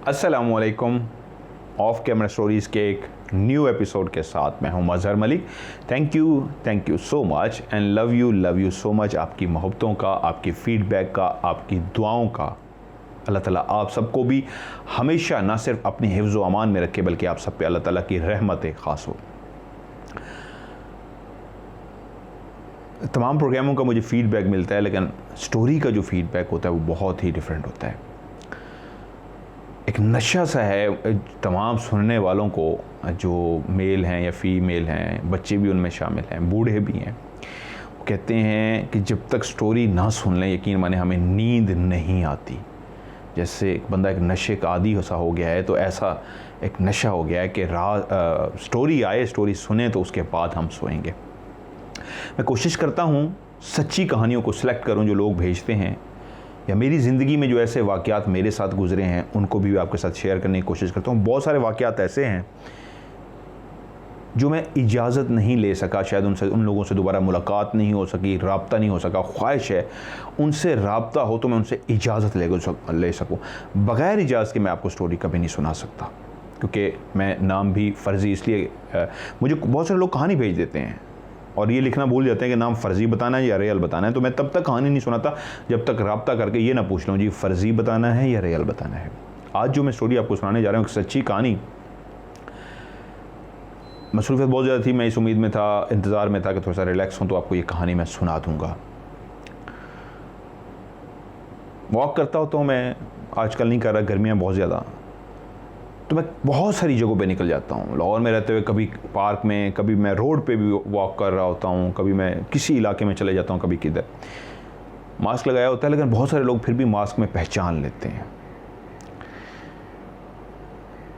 अस्सलामुअलैकुम। Of camera stories के एक न्यू एपिसोड के साथ मैं हूं Mazhar Malik. Thank you so much and love you so much. आपकी मोहब्बतों का, आपकी फ़ीडबैक का, आपकी दुआओं का अल्लाह ताला आप सबको भी हमेशा ना सिर्फ अपने हिफ्ज़ व अमान में रखे बल्कि आप सब पे अल्लाह ताला की रहमत ख़ास हो। तमाम प्रोग्रामों का मुझे फ़ीडबैक मिलता है, लेकिन स्टोरी का जो फ़ीडबैक होता है वो बहुत ही डिफरेंट होता है। एक नशा सा है तमाम सुनने वालों को, जो मेल हैं या फ़ीमेल हैं, बच्चे भी उनमें शामिल हैं, बूढ़े भी हैं। वो कहते हैं कि जब तक स्टोरी ना सुन लें, यकीन माने हमें नींद नहीं आती। जैसे एक बंदा एक नशे का आदी सा हो गया है, तो ऐसा एक नशा हो गया है कि स्टोरी आए, स्टोरी सुने तो उसके बाद हम सोएंगे। मैं कोशिश करता हूँ सच्ची कहानियों को सिलेक्ट करूँ जो लोग भेजते हैं, या मेरी ज़िंदगी में जो ऐसे वाक़यात मेरे साथ गुज़रे हैं उनको भी आपके साथ शेयर करने की कोशिश करता हूँ। बहुत सारे वाक़यात ऐसे हैं जो मैं इजाज़त नहीं ले सका, शायद उन लोगों से दोबारा मुलाकात नहीं हो सकी, राब्ता नहीं हो सका। ख्वाहिश है उनसे राब्ता हो तो मैं उनसे इजाज़त ले सकूँ। बग़ैर इजाज़त के मैं आपको स्टोरी कभी नहीं सुना सकता, क्योंकि मैं नाम भी फ़र्ज़ी इसलिए मुझे बहुत सारे लोग कहानी भेज देते हैं और ये लिखना भूल जाते हैं कि नाम फ़र्ज़ी बताना है या रियल बताना है। तो मैं तब तक कहानी नहीं सुनाता जब तक राब्ता करके ये ना पूछ लूँ जी फ़र्ज़ी बताना है या रियल बताना है। आज जो मैं स्टोरी आपको सुनाने जा रहा हूँ, एक सच्ची कहानी। मसरूफ़ियत बहुत ज़्यादा थी, मैं इस उम्मीद में था, इंतज़ार में था कि थोड़ा सा रिलैक्स हूँ तो आपको ये कहानी मैं सुना दूँगा। वॉक करता होता हूँ मैं, आजकल नहीं कर रहा, गर्मियाँ बहुत ज़्यादा, तो मैं बहुत सारी जगहों पे निकल जाता हूँ। लाहौर में रहते हुए कभी पार्क में, कभी मैं रोड पे भी वॉक कर रहा होता हूँ, कभी मैं किसी इलाके में चले जाता हूँ, कभी किधर। मास्क लगाया होता है लेकिन बहुत सारे लोग फिर भी मास्क में पहचान लेते हैं।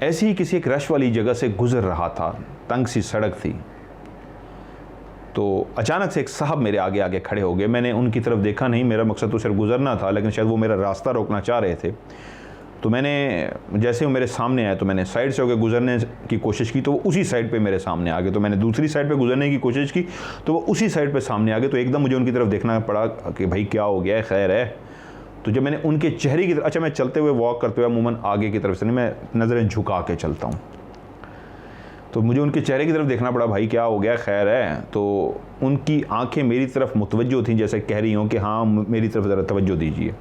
ऐसी ही किसी एक रश वाली जगह से गुजर रहा था, तंग सी सड़क थी, तो अचानक से एक साहब मेरे आगे आगे खड़े हो गए। मैंने उनकी तरफ देखा नहीं, मेरा मकसद तो सिर्फ गुजरना था, लेकिन शायद वो मेरा रास्ता रोकना चाह रहे थे। तो मैंने जैसे वो मेरे सामने आए तो मैंने साइड से होकर गुजरने की कोशिश की, तो वो उसी साइड पे मेरे सामने आ गए। तो मैंने दूसरी साइड पे गुजरने की कोशिश की तो वो उसी साइड पे सामने आ गए। तो एकदम मुझे उनकी तरफ देखना पड़ा कि भाई क्या हो गया है, खैर है। तो जब मैंने उनके चेहरे की तरफ, अच्छा मैं चलते हुए वॉक करते हुए अमूमन आगे की तरफ से नहीं, मैं नज़रें झुका के चलता हूँ, तो मुझे उनके चेहरे की तरफ देखना पड़ा, भाई क्या हो गया, खैर है। तो उनकी आँखें मेरी तरफ मुतवज्जो थीं, जैसे कह रही हों कि हाँ मेरी तरफ ज़रा तवज्जो दीजिए।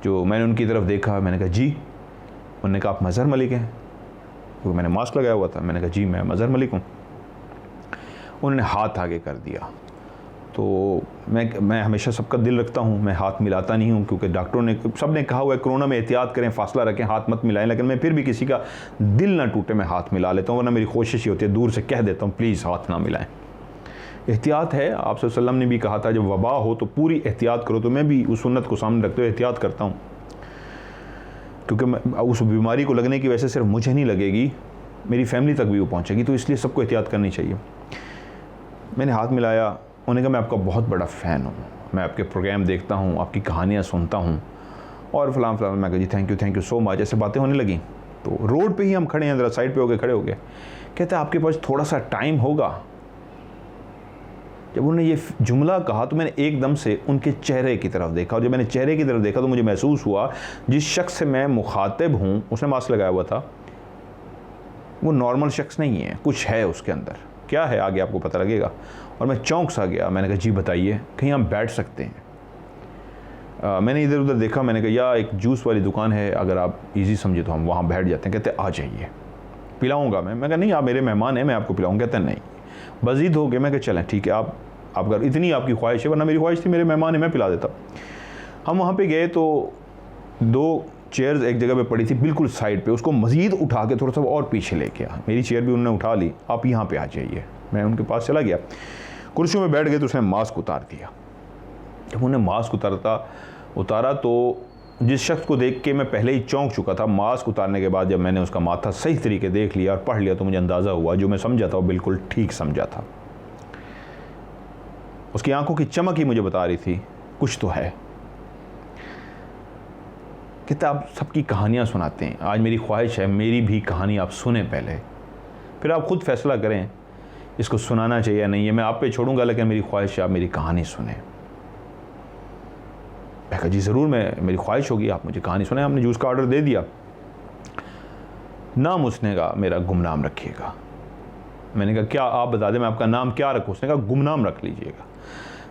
जो मैंने उनकी तरफ देखा, मैंने कहा जी। उन्होंने कहा आप मज़हर मलिक हैं? क्योंकि मैंने मास्क लगाया हुआ था। मैंने कहा जी मैं मज़हर मलिक हूँ। उन्होंने हाथ आगे कर दिया। तो मैं हमेशा सबका दिल रखता हूँ, मैं हाथ मिलाता नहीं हूँ, क्योंकि डॉक्टरों ने, सब ने कहा हुआ है कोरोना में एहतियात करें, फासला रखें, हाथ मत मिलाएं, लेकिन मैं फिर भी किसी का दिल ना टूटे मैं हाथ मिला लेता हूँ। वरना मेरी कोशिश ये होती है दूर से कह देता हूँ प्लीज़ हाथ ना मिलाएं। एहतियात है, आप सल्लल्लाहु अलैहि वसल्लम ने भी कहा था जब वबा हो तो पूरी एहतियात करो। तो मैं भी उस सुन्नत को सामने रखते हुए एहतियात करता हूँ, क्योंकि उस बीमारी को लगने की वजह से सिर्फ मुझे नहीं लगेगी, मेरी फैमिली तक भी वो पहुंचेगी, तो इसलिए सबको एहतियात करनी चाहिए। मैंने हाथ मिलाया। उन्होंने कहा मैं आपका बहुत बड़ा फ़ैन हूँ, मैं आपके प्रोग्राम देखता हूँ, आपकी कहानियाँ सुनता हूँ और फलां फलां। मैं कहा जी थैंक यू सो मच। ऐसे बातें होने लगी। तो रोड पर ही हम खड़े हैं, ज़रा साइड पर होकर खड़े हो गए। कहते हैं आपके पास थोड़ा सा टाइम होगा? जब उन्होंने ये जुमला कहा तो मैंने एकदम से उनके चेहरे की तरफ देखा, और जब मैंने चेहरे की तरफ देखा तो मुझे महसूस हुआ जिस शख्स से मैं मुखातिब हूँ, उसने मास्क लगाया हुआ था, वो नॉर्मल शख्स नहीं है, कुछ है उसके अंदर। क्या है आगे आपको पता लगेगा। और मैं चौंक सा गया। मैंने कहा जी बताइए, कहीं हम बैठ सकते हैं? मैंने इधर उधर देखा। मैंने कहा या एक जूस वाली दुकान है, अगर आप ईजी समझे तो हम वहाँ बैठ जाते हैं। कहते आ जाइए, पिलाऊँगा मैं कहा नहीं आप मेरे मेहमान हैं, मैं आपको पिलाऊँगा। कहते नहीं, मज़ीद हो गए। मैं कहा चलें ठीक है, आप अगर इतनी आपकी ख्वाहिश है, वरना मेरी ख्वाहिश थी मेरे मेहमान है मैं पिला देता। हम वहाँ पे गए तो 2 चेयर्स एक जगह पे पड़ी थी बिल्कुल साइड पे, उसको मज़ीद उठा के थोड़ा सा और पीछे लेके आ, मेरी चेयर भी उन्होंने उठा ली, आप यहाँ पे आ जाइए। मैं उनके पास चला गया, कुर्सियों में बैठ गए तो उसने मास्क उतार दिया। जब उन्होंने मास्क उतारा तो जिस शख्स को देख के मैं पहले ही चौंक चुका था, मास्क उतारने के बाद जब मैंने उसका माथा सही तरीके देख लिया और पढ़ लिया तो मुझे अंदाज़ा हुआ जो मैं समझा था वो बिल्कुल ठीक समझा था। उसकी आंखों की चमक ही मुझे बता रही थी कुछ तो है। कहते आप सबकी कहानियाँ सुनाते हैं, आज मेरी ख्वाहिश है मेरी भी कहानी आप सुने पहले, फिर आप खुद फैसला करें इसको सुनाना चाहिए या नहीं है। मैं आप पे छोड़ूंगा, लेकिन मेरी ख्वाहिश है आप मेरी कहानी सुने। मैं कहा जी ज़रूर, मेरी ख्वाहिश होगी आप मुझे कहानी सुनाएं। आपने जूस का ऑर्डर दे दिया। नाम उसने कहा मेरा गुमनाम रखिएगा। मैंने कहा क्या, आप बता दें मैं आपका नाम क्या रखूँ? उसने कहा गुमनाम रख लीजिएगा।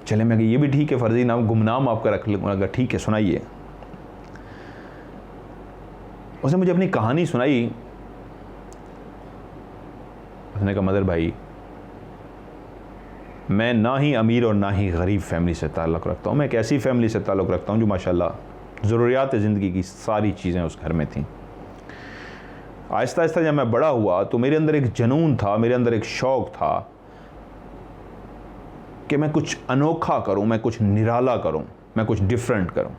चले, मैं कहा ये भी ठीक है, फर्जी नाम गुमनाम आपका रख लूँगा। ठीक है, सुनाइए। उसने मुझे अपनी कहानी सुनाई। उसने कहा मदर भाई, मैं ना ही अमीर और ना ही गरीब फैमिली से ताल्लुक़ रखता हूँ। मैं एक ऐसी फैमिली से ताल्लुक़ रखता हूँ जो माशाल्लाह ज़रूरियात ज़िंदगी की सारी चीज़ें उस घर में थीं। आहिस्ता आहिस्ता जब मैं बड़ा हुआ तो मेरे अंदर एक जुनून था, मेरे अंदर एक शौक़ था कि मैं कुछ अनोखा करूं, मैं कुछ निराला करूं, मैं कुछ डिफरेंट करूं।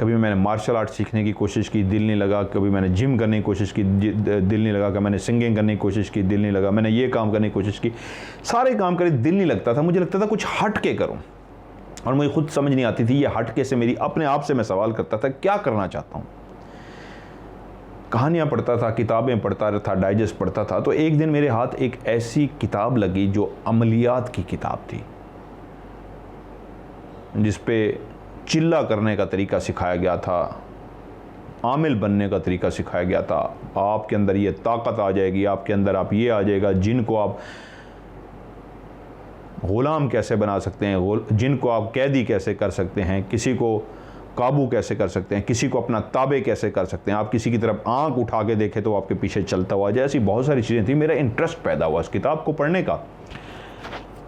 कभी मैंने मार्शल आर्ट सीखने की कोशिश की, दिल नहीं लगा। कभी मैंने जिम करने की कोशिश की, दिल नहीं लगा। कभी मैंने सिंगिंग करने की कोशिश की, दिल नहीं लगा। मैंने ये काम करने की कोशिश की, सारे काम करे, दिल नहीं लगता था। मुझे लगता था कुछ हट के करूँ, और मुझे खुद समझ नहीं आती थी ये हट के से मेरी अपने आप से मैं सवाल करता था क्या करना चाहता हूँ। कहानियाँ पढ़ता था, किताबें पढ़ता था, डाइजेस्ट पढ़ता था। तो एक दिन मेरे हाथ एक ऐसी किताब लगी जो अमलियात की किताब थी, जिस पे चिल्ला करने का तरीका सिखाया गया था, आमिल बनने का तरीका सिखाया गया था। आपके अंदर ये ताकत आ जाएगी, आपके अंदर आप ये आ जाएगा, जिनको आप ग़ुलाम कैसे बना सकते हैं, जिनको आप कैदी कैसे कर सकते हैं, किसी को काबू कैसे कर सकते हैं, किसी को अपना ताबे कैसे कर सकते हैं। आप किसी की तरफ आंख उठा के देखें तो आपके पीछे चलता हुआ जाए। ऐसी बहुत सारी चीज़ें थी। मेरा इंटरेस्ट पैदा हुआ उस किताब को पढ़ने का।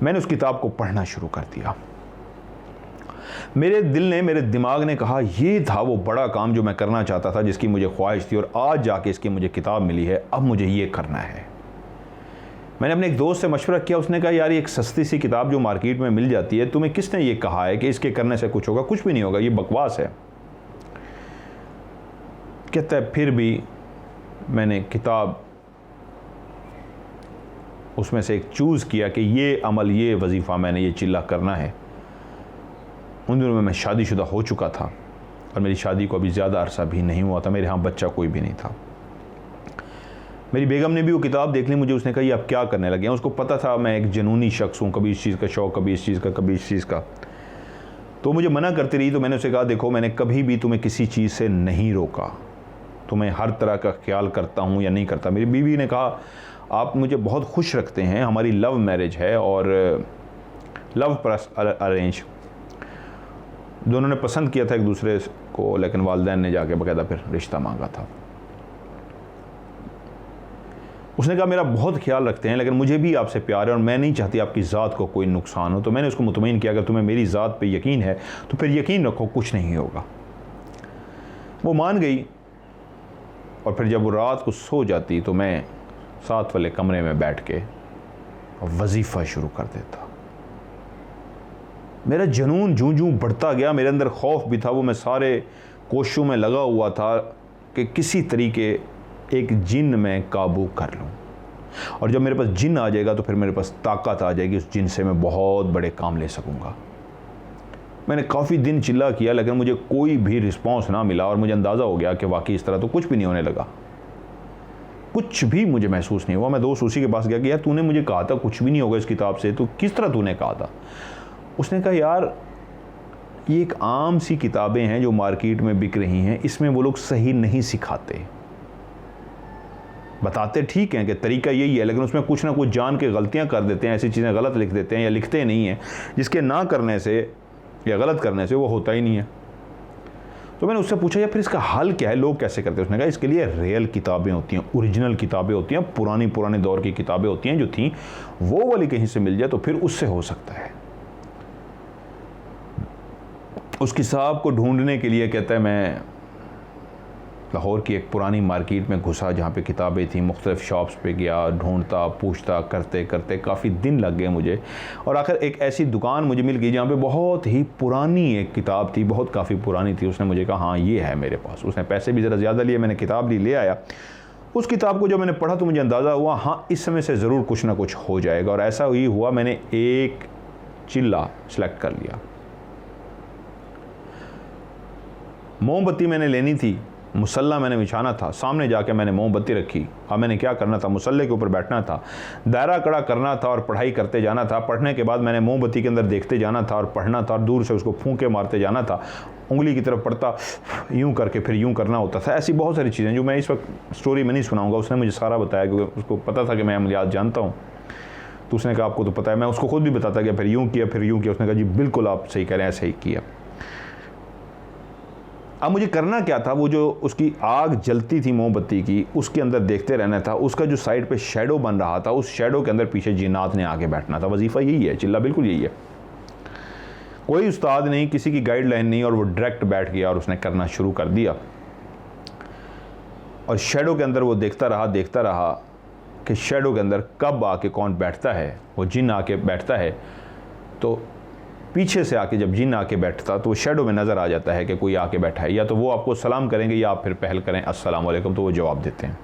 मैंने उस किताब को पढ़ना शुरू कर दिया। मेरे दिल ने, मेरे दिमाग ने कहा ये था वो बड़ा काम जो मैं करना चाहता था, जिसकी मुझे ख्वाहिश थी, और आज जाके इसकी मुझे किताब मिली है, अब मुझे ये करना है। मैंने अपने एक दोस्त से मशवरा किया। उसने कहा यार ये एक सस्ती सी किताब जो मार्केट में मिल जाती है, तुम्हें किसने ये कहा है कि इसके करने से कुछ होगा? कुछ भी नहीं होगा, ये बकवास है। कहता है फिर भी मैंने किताब उसमें से एक चूज़ किया कि ये अमल, ये वजीफ़ा मैंने ये चिल्ला करना है। उन दिनों में मैं शादीशुदा हो चुका था और मेरी शादी को अभी ज़्यादा अरसा भी नहीं हुआ था। मेरे यहाँ बच्चा कोई भी नहीं था। मेरी बेगम ने भी वो किताब देख ली मुझे। उसने कहा ये आप क्या करने लगे हैं? उसको पता था मैं एक जुनूनी शख्स हूँ, कभी इस चीज़ का शौक़, कभी इस चीज़ का, कभी इस चीज़ का। तो मुझे मना करती रही। तो मैंने उसे कहा देखो, मैंने कभी भी तुम्हें किसी चीज़ से नहीं रोका, तुम्हें हर तरह का ख्याल करता हूँ या नहीं करता। मेरी बीवी ने कहा आप मुझे बहुत खुश रखते हैं, हमारी लव मैरिज है और लव प्लस अरेंज, दोनों ने पसंद किया था एक दूसरे को, लेकिन वालिदैन ने जाके बाकायदा फिर रिश्ता मांगा था। उसने कहा मेरा बहुत ख्याल रखते हैं, लेकिन मुझे भी आपसे प्यार है और मैं नहीं चाहती आपकी ज़ात को कोई नुकसान हो। तो मैंने उसको मुतमईन किया अगर तुम्हें मेरी ज़ात पे यकीन है तो फिर यकीन रखो, कुछ नहीं होगा। वो मान गई। और फिर जब वो रात को सो जाती तो मैं साथ वाले कमरे में बैठ के वजीफ़ा शुरू कर देता। मेरा जुनून जूं जूं बढ़ता गया, मेरे अंदर खौफ भी था। वो मैं सारे कोशिशों में लगा हुआ था कि किसी तरीके एक जिन में काबू कर लूं, और जब मेरे पास जिन आ जाएगा तो फिर मेरे पास ताकत आ जाएगी, उस जिन से मैं बहुत बड़े काम ले सकूंगा। मैंने काफ़ी दिन चिल्ला किया, लेकिन मुझे कोई भी रिस्पांस ना मिला और मुझे अंदाज़ा हो गया कि वाकई इस तरह तो कुछ भी नहीं होने लगा। कुछ भी मुझे महसूस नहीं हुआ। मैं दोस्त उसी के पास गया कि यार तूने मुझे कहा था कुछ भी नहीं होगा इस किताब से, तो किस तरह तूने कहा था? उसने कहा यार ये एक आम सी किताबें हैं जो मार्केट में बिक रही हैं, इसमें वो लोग सही नहीं सिखाते, बताते ठीक हैं कि तरीका यही है, लेकिन उसमें कुछ ना कुछ जान के गलतियां कर देते हैं, ऐसी चीज़ें गलत लिख देते हैं या लिखते नहीं हैं जिसके ना करने से या गलत करने से वो होता ही नहीं है। तो मैंने उससे पूछा या फिर इसका हल क्या है, लोग कैसे करते हैं? उसने कहा इसके लिए रियल किताबें होती हैं, ओरिजिनल किताबें होती हैं, पुराने दौर की किताबें होती हैं जो थी, वो वाली कहीं से मिल जाए तो फिर उससे हो सकता है। उस किताब को ढूंढने के लिए कहता है मैं लाहौर की एक पुरानी मार्केट में घुसा जहाँ पे किताबें थी, मुख्तलिफ शॉप्स पे गया, ढूंढता पूछता करते करते काफ़ी दिन लग गए मुझे, और आखिर एक ऐसी दुकान मुझे मिल गई जहाँ पे बहुत ही पुरानी एक किताब थी, बहुत काफ़ी पुरानी थी। उसने मुझे कहा हाँ ये है मेरे पास। उसने पैसे भी ज़रा ज़्यादा लिए, मैंने किताब ली, ले आया। उस किताब को जब मैंने पढ़ा तो मुझे अंदाज़ा हुआ हाँ इस समय से ज़रूर कुछ ना कुछ हो जाएगा, और ऐसा ही हुआ। मैंने एक चिल्ला सेलेक्ट कर लिया। मोमबत्ती मैंने लेनी थी, मुसल्ला मैंने बिछाना था, सामने जाके मैंने मोमबत्ती रखी। अब मैंने क्या करना था, मुसल्ले के ऊपर बैठना था, दायरा कड़ा करना था और पढ़ाई करते जाना था। पढ़ने के बाद मैंने मोमबत्ती के अंदर देखते जाना था और पढ़ना था और दूर से उसको फूंके मारते जाना था। उंगली की तरफ पढ़ता, यूँ करके फिर यूँ करना होता था। ऐसी बहुत सारी चीज़ें जो मैं इस वक्त स्टोरी में नहीं सुनाऊँगा। उसने मुझे सारा बताया क्योंकि उसको पता था कि मैं अमलियात जानता हूँ। तो उसने कहा आपको तो पता है। मैं उसको खुद भी बताता गया, फिर यूँ किया, फिर यूँ किया। उसने कहा जी बिल्कुल आप सही कह रहे हैं, ऐसे ही किया। अब मुझे करना क्या था, वो जो उसकी आग जलती थी मोमबत्ती की, उसके अंदर देखते रहना था। उसका जो साइड पे शैडो बन रहा था, उस शैडो के अंदर पीछे जिन्नात ने आके बैठना था। वजीफ़ा यही है, चिल्ला बिल्कुल यही है। कोई उस्ताद नहीं, किसी की गाइडलाइन नहीं, और वो डायरेक्ट बैठ गया और उसने करना शुरू कर दिया। और शैडो के अंदर वो देखता रहा कि शैडो के अंदर कब आके कौन बैठता है। वो जिन आके बैठता है तो पीछे से आके जब जिन आके बैठता तो वो शैडो में नज़र आ जाता है कि कोई आके बैठा है। या तो वो आपको सलाम करेंगे या आप फिर पहल करें अस्सलाम वालेकुम, तो वो जवाब देते हैं।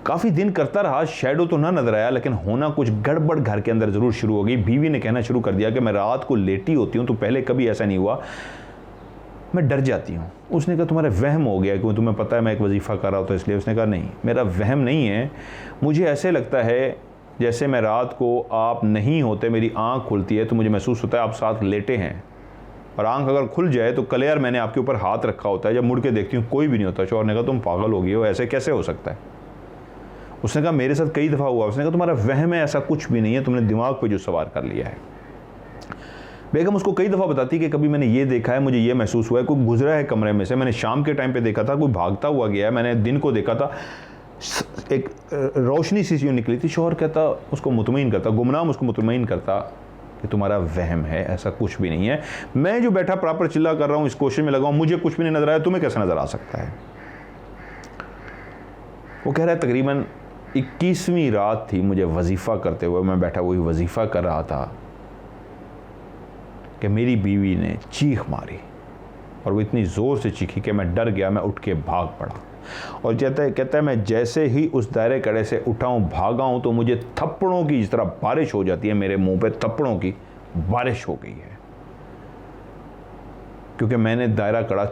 काफ़ी दिन करता रहा, शैडो तो ना नज़र आया, लेकिन होना कुछ गड़बड़ घर के अंदर ज़रूर शुरू हो गई। बीवी ने कहना शुरू कर दिया कि मैं रात को लेटी होती हूँ तो पहले कभी ऐसा नहीं हुआ, मैं डर जाती हूँ। उसने कहा तुम्हारा वहम हो गया क्योंकि तुम्हें पता है मैं एक वजीफ़ा कर रहा हूँ तो इसलिए। उसने कहा नहीं, मेरा वहम नहीं है, मुझे ऐसे लगता है जैसे मैं रात को आप नहीं होते, मेरी आँख खुलती है तो मुझे महसूस होता है आप साथ लेटे हैं, और आँख अगर खुल जाए तो कल यार मैंने आपके ऊपर हाथ रखा होता है, जब मुड़ के देखती हूँ कोई भी नहीं होता। शौहर ने कहा तुम पागल हो गई हो, ऐसे कैसे हो सकता है। उसने कहा मेरे साथ कई दफ़ा हुआ। उसने कहा तुम्हारा वहम है, ऐसा कुछ भी नहीं है, तुमने दिमाग पे जो सवार कर लिया है। बेगम उसको कई दफ़ा बताती कि कभी मैंने ये देखा है, मुझे ये महसूस हुआ है, कोई गुजरा है कमरे में से, मैंने शाम के टाइम पे देखा था, कोई भागता हुआ गया है, मैंने दिन को देखा था, एक रोशनी सी जो निकली थी। शौहर कहता, उसको मुतमईन करता, गुमनाम उसको मुतमईन करता कि तुम्हारा वहम है, ऐसा कुछ भी नहीं है। मैं जो बैठा प्रॉपर चिल्ला कर रहा हूँ, इस कोशिश में लगा हूँ, मुझे कुछ भी नहीं नजर आया, तुम्हें कैसे नज़र आ सकता है। वो कह रहा है तकरीबन 21वीं रात थी मुझे वजीफ़ा करते हुए, मैं बैठा वही वजीफ़ा कर रहा था कि मेरी बीवी ने चीख मारी, और वो इतनी ज़ोर से चीखी कि मैं डर गया, मैं उठ के भाग पड़ा। और कहता है मैं जैसे ही उस दायरे कड़े से उठा हूँ, भागा हूँ, तो मुझे थप्पड़ों की जिस तरह बारिश हो जाती है, मेरे मुंह पे थप्पड़ों की बारिश हो गई है। क्योंकि मैंने दायरा कड़ा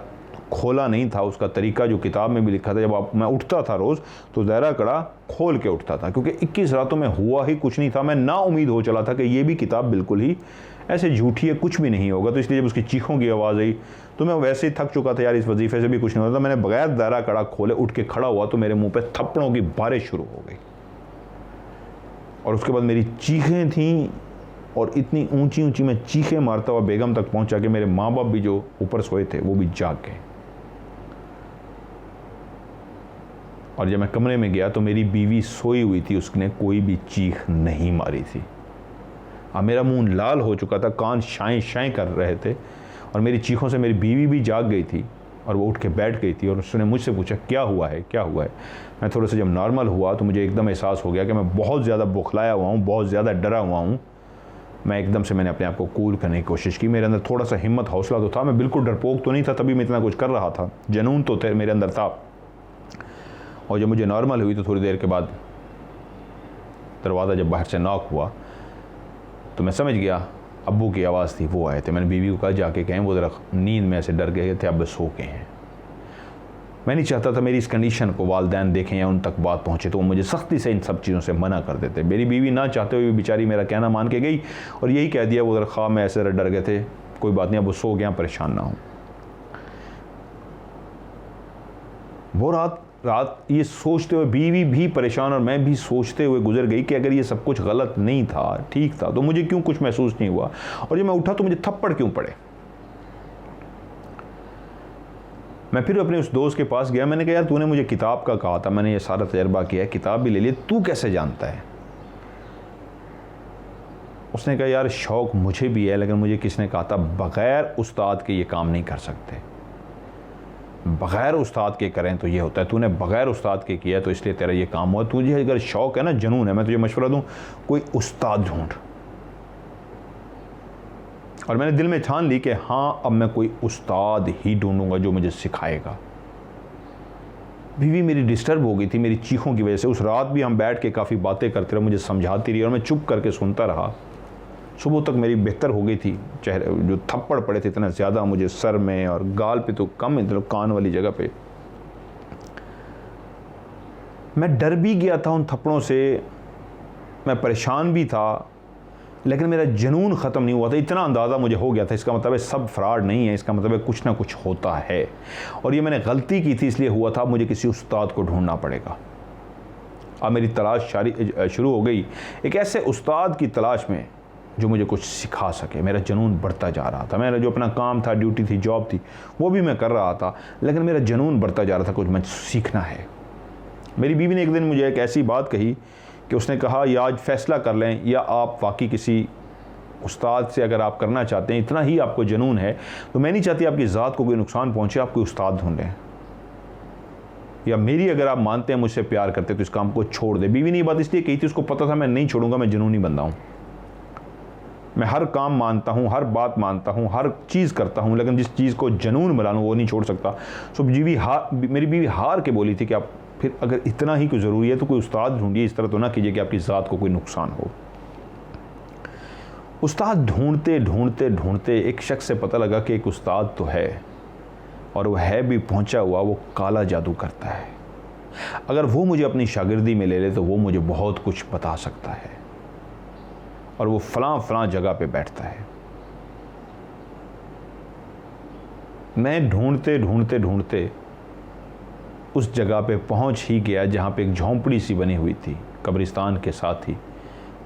खोला नहीं था, उसका तरीका जो किताब में भी लिखा था, जब मैं उठता था रोज़ तो दायरा कड़ा खोल के उठता था, क्योंकि 21 रातों में हुआ ही कुछ नहीं था। मैं ना उम्मीद हो चला था कि ये भी किताब बिल्कुल ही ऐसे झूठी है, कुछ भी नहीं होगा। तो इसलिए जब उसकी चीखों की आवाज़ आई तो मैं वैसे ही थक चुका था यार, इस वजीफे से भी कुछ नहीं होता। मैंने बगैर दायरा कड़ा खोले उठ के खड़ा हुआ तो मेरे मुंह पे थप्पड़ों की बारिश शुरू हो गई, और उसके बाद मेरी चीखें थीं, और इतनी ऊंची ऊंची मैं चीखें मारता हुआ बेगम तक पहुंचा कि मेरे माँ बाप भी जो ऊपर सोए थे वो भी जाग गए। और जब मैं कमरे में गया तो मेरी बीवी सोई हुई थी, उसने कोई भी चीख नहीं मारी थी। अब मेरा मुंह लाल हो चुका था, कान शाएं शाएं कर रहे थे, और मेरी चीखों से मेरी बीवी भी जाग गई थी, और वो उठ के बैठ गई थी, और उसने मुझसे पूछा क्या हुआ है, क्या हुआ है। मैं थोड़ा सा जब नॉर्मल हुआ तो मुझे एकदम एहसास हो गया कि मैं बहुत ज़्यादा बुखलाया हुआ हूँ, बहुत ज़्यादा डरा हुआ हूँ। मैं एकदम से मैंने अपने आप को कूल करने की कोशिश की। मेरे अंदर थोड़ा सा हिम्मत हौसला तो था, मैं बिल्कुल डरपोक तो नहीं था, तभी मैं इतना कुछ कर रहा था, जुनून तो मेरे अंदर था। और जब मुझे नॉर्मल हुई तो थोड़ी देर के बाद दरवाज़ा जब बाहर से नॉक हुआ तो मैं समझ गया अब्बू की आवाज़ थी, वो आए थे। मैंने बीवी को कहा जाके कहें वो ज़रा नींद में ऐसे डर गए थे, अब सो के हैं। मैं नहीं चाहता था मेरी इस कंडीशन को वालिदैन देखें या उन तक बात पहुँचे, तो वो मुझे सख्ती से इन सब चीज़ों से मना कर देते। मेरी बीवी ना चाहते हुए बेचारी मेरा कहना मान के गई और यही कह दिया वो ज़रा ख्वाब में ऐसे डर गए थे, कोई बात नहीं, अब वो सो गया, परेशान ना हो। वो रात ये सोचते हुए बीवी भी परेशान और मैं भी सोचते हुए गुजर गई कि अगर ये सब कुछ गलत नहीं था, ठीक था, तो मुझे क्यों कुछ महसूस नहीं हुआ, और जब मैं उठा तो मुझे थप्पड़ क्यों पड़े। मैं फिर अपने उस दोस्त के पास गया, मैंने कहा यार तूने मुझे किताब का कहा था, मैंने ये सारा तजर्बा किया है, किताब भी ले ली, तू कैसे जानता है। उसने कहा यार शौक़ मुझे भी है, लेकिन मुझे किसने कहा था बग़ैर उस्ताद के ये काम नहीं कर सकते, बग़ैर उस्ताद के करें तो ये होता है, तूने बग़ैर उस्ताद के किया तो इसलिए तेरा ये काम हुआ। तुझे अगर शौक़ है ना, जुनून है, मैं तुझे मशवरा दूं, कोई उस्ताद ढूंढ। और मैंने दिल में ठान ली कि हाँ अब मैं कोई उस्ताद ही ढूंढूंगा जो मुझे सिखाएगा। बीवी मेरी डिस्टर्ब हो गई थी मेरी चीखों की वजह से। उस रात भी हम बैठ के काफ़ी बातें करते रहे, मुझे समझाती रही और मैं चुप करके सुनता रहा। सुबह तक मेरी बेहतर हो गई थी। चेहरे जो थप्पड़ पड़े थे इतना ज़्यादा मुझे सर में और गाल पे तो कम, मतलब कान वाली जगह पे, मैं डर भी गया था उन थप्पड़ों से, मैं परेशान भी था, लेकिन मेरा जुनून ख़त्म नहीं हुआ था। इतना अंदाज़ा मुझे हो गया था, इसका मतलब है सब फ्रॉड नहीं है, इसका मतलब है कुछ ना कुछ होता है और ये मैंने गलती की थी इसलिए हुआ था। मुझे किसी उस्ताद को ढूंढना पड़ेगा। अब मेरी तलाश शुरू हो गई, एक ऐसे उस्ताद की तलाश में जो मुझे कुछ सिखा सके। मेरा जुनून बढ़ता जा रहा था। मेरा जो अपना काम था, ड्यूटी थी, जॉब थी, वो भी मैं कर रहा था, लेकिन मेरा जुनून बढ़ता जा रहा था, कुछ मैं सीखना है। मेरी बीवी ने एक दिन मुझे एक ऐसी बात कही कि उसने कहा, या आज फैसला कर लें, या आप वाकई किसी उस्ताद से अगर आप करना चाहते हैं, इतना ही आपको जुनून है, तो मैं नहीं चाहती आपकी ज़ात को कोई नुकसान पहुँचे, आप कोई उस्ताद ढूंढें, या मेरी अगर आप मानते हैं मुझसे प्यार करते तो इस काम को छोड़ दे। बीवी ने ये बात इसलिए कही थी, उसको पता था मैं नहीं छोड़ूंगा, मैं जुनूनी बंदा हूँ, मैं हर काम मानता हूँ, हर बात मानता हूँ, हर चीज़ करता हूँ, लेकिन जिस चीज़ को जुनून बना लूँ वो नहीं छोड़ सकता। सो मेरी बीवी हार के बोली थी कि आप फिर अगर इतना ही कोई ज़रूरी है तो कोई उस्ताद ढूंढिए, इस तरह तो ना कीजिए कि आपकी ज़ात को कोई नुकसान हो। उस्ताद ढूंढते ढूंढते ढूंढते एक शख्स से पता लगा कि एक उस्ताद तो है, और वो है भी पहुंचा हुआ, वो काला जादू करता है। अगर वो मुझे अपनी शागिर्दी में ले ले तो वो मुझे बहुत कुछ बता सकता है, और वो फलां जगह पे बैठता है। मैं ढूंढते ढूंढते ढूंढते उस जगह पे पहुंच ही गया जहाँ पे एक झोंपड़ी सी बनी हुई थी कब्रिस्तान के साथ ही,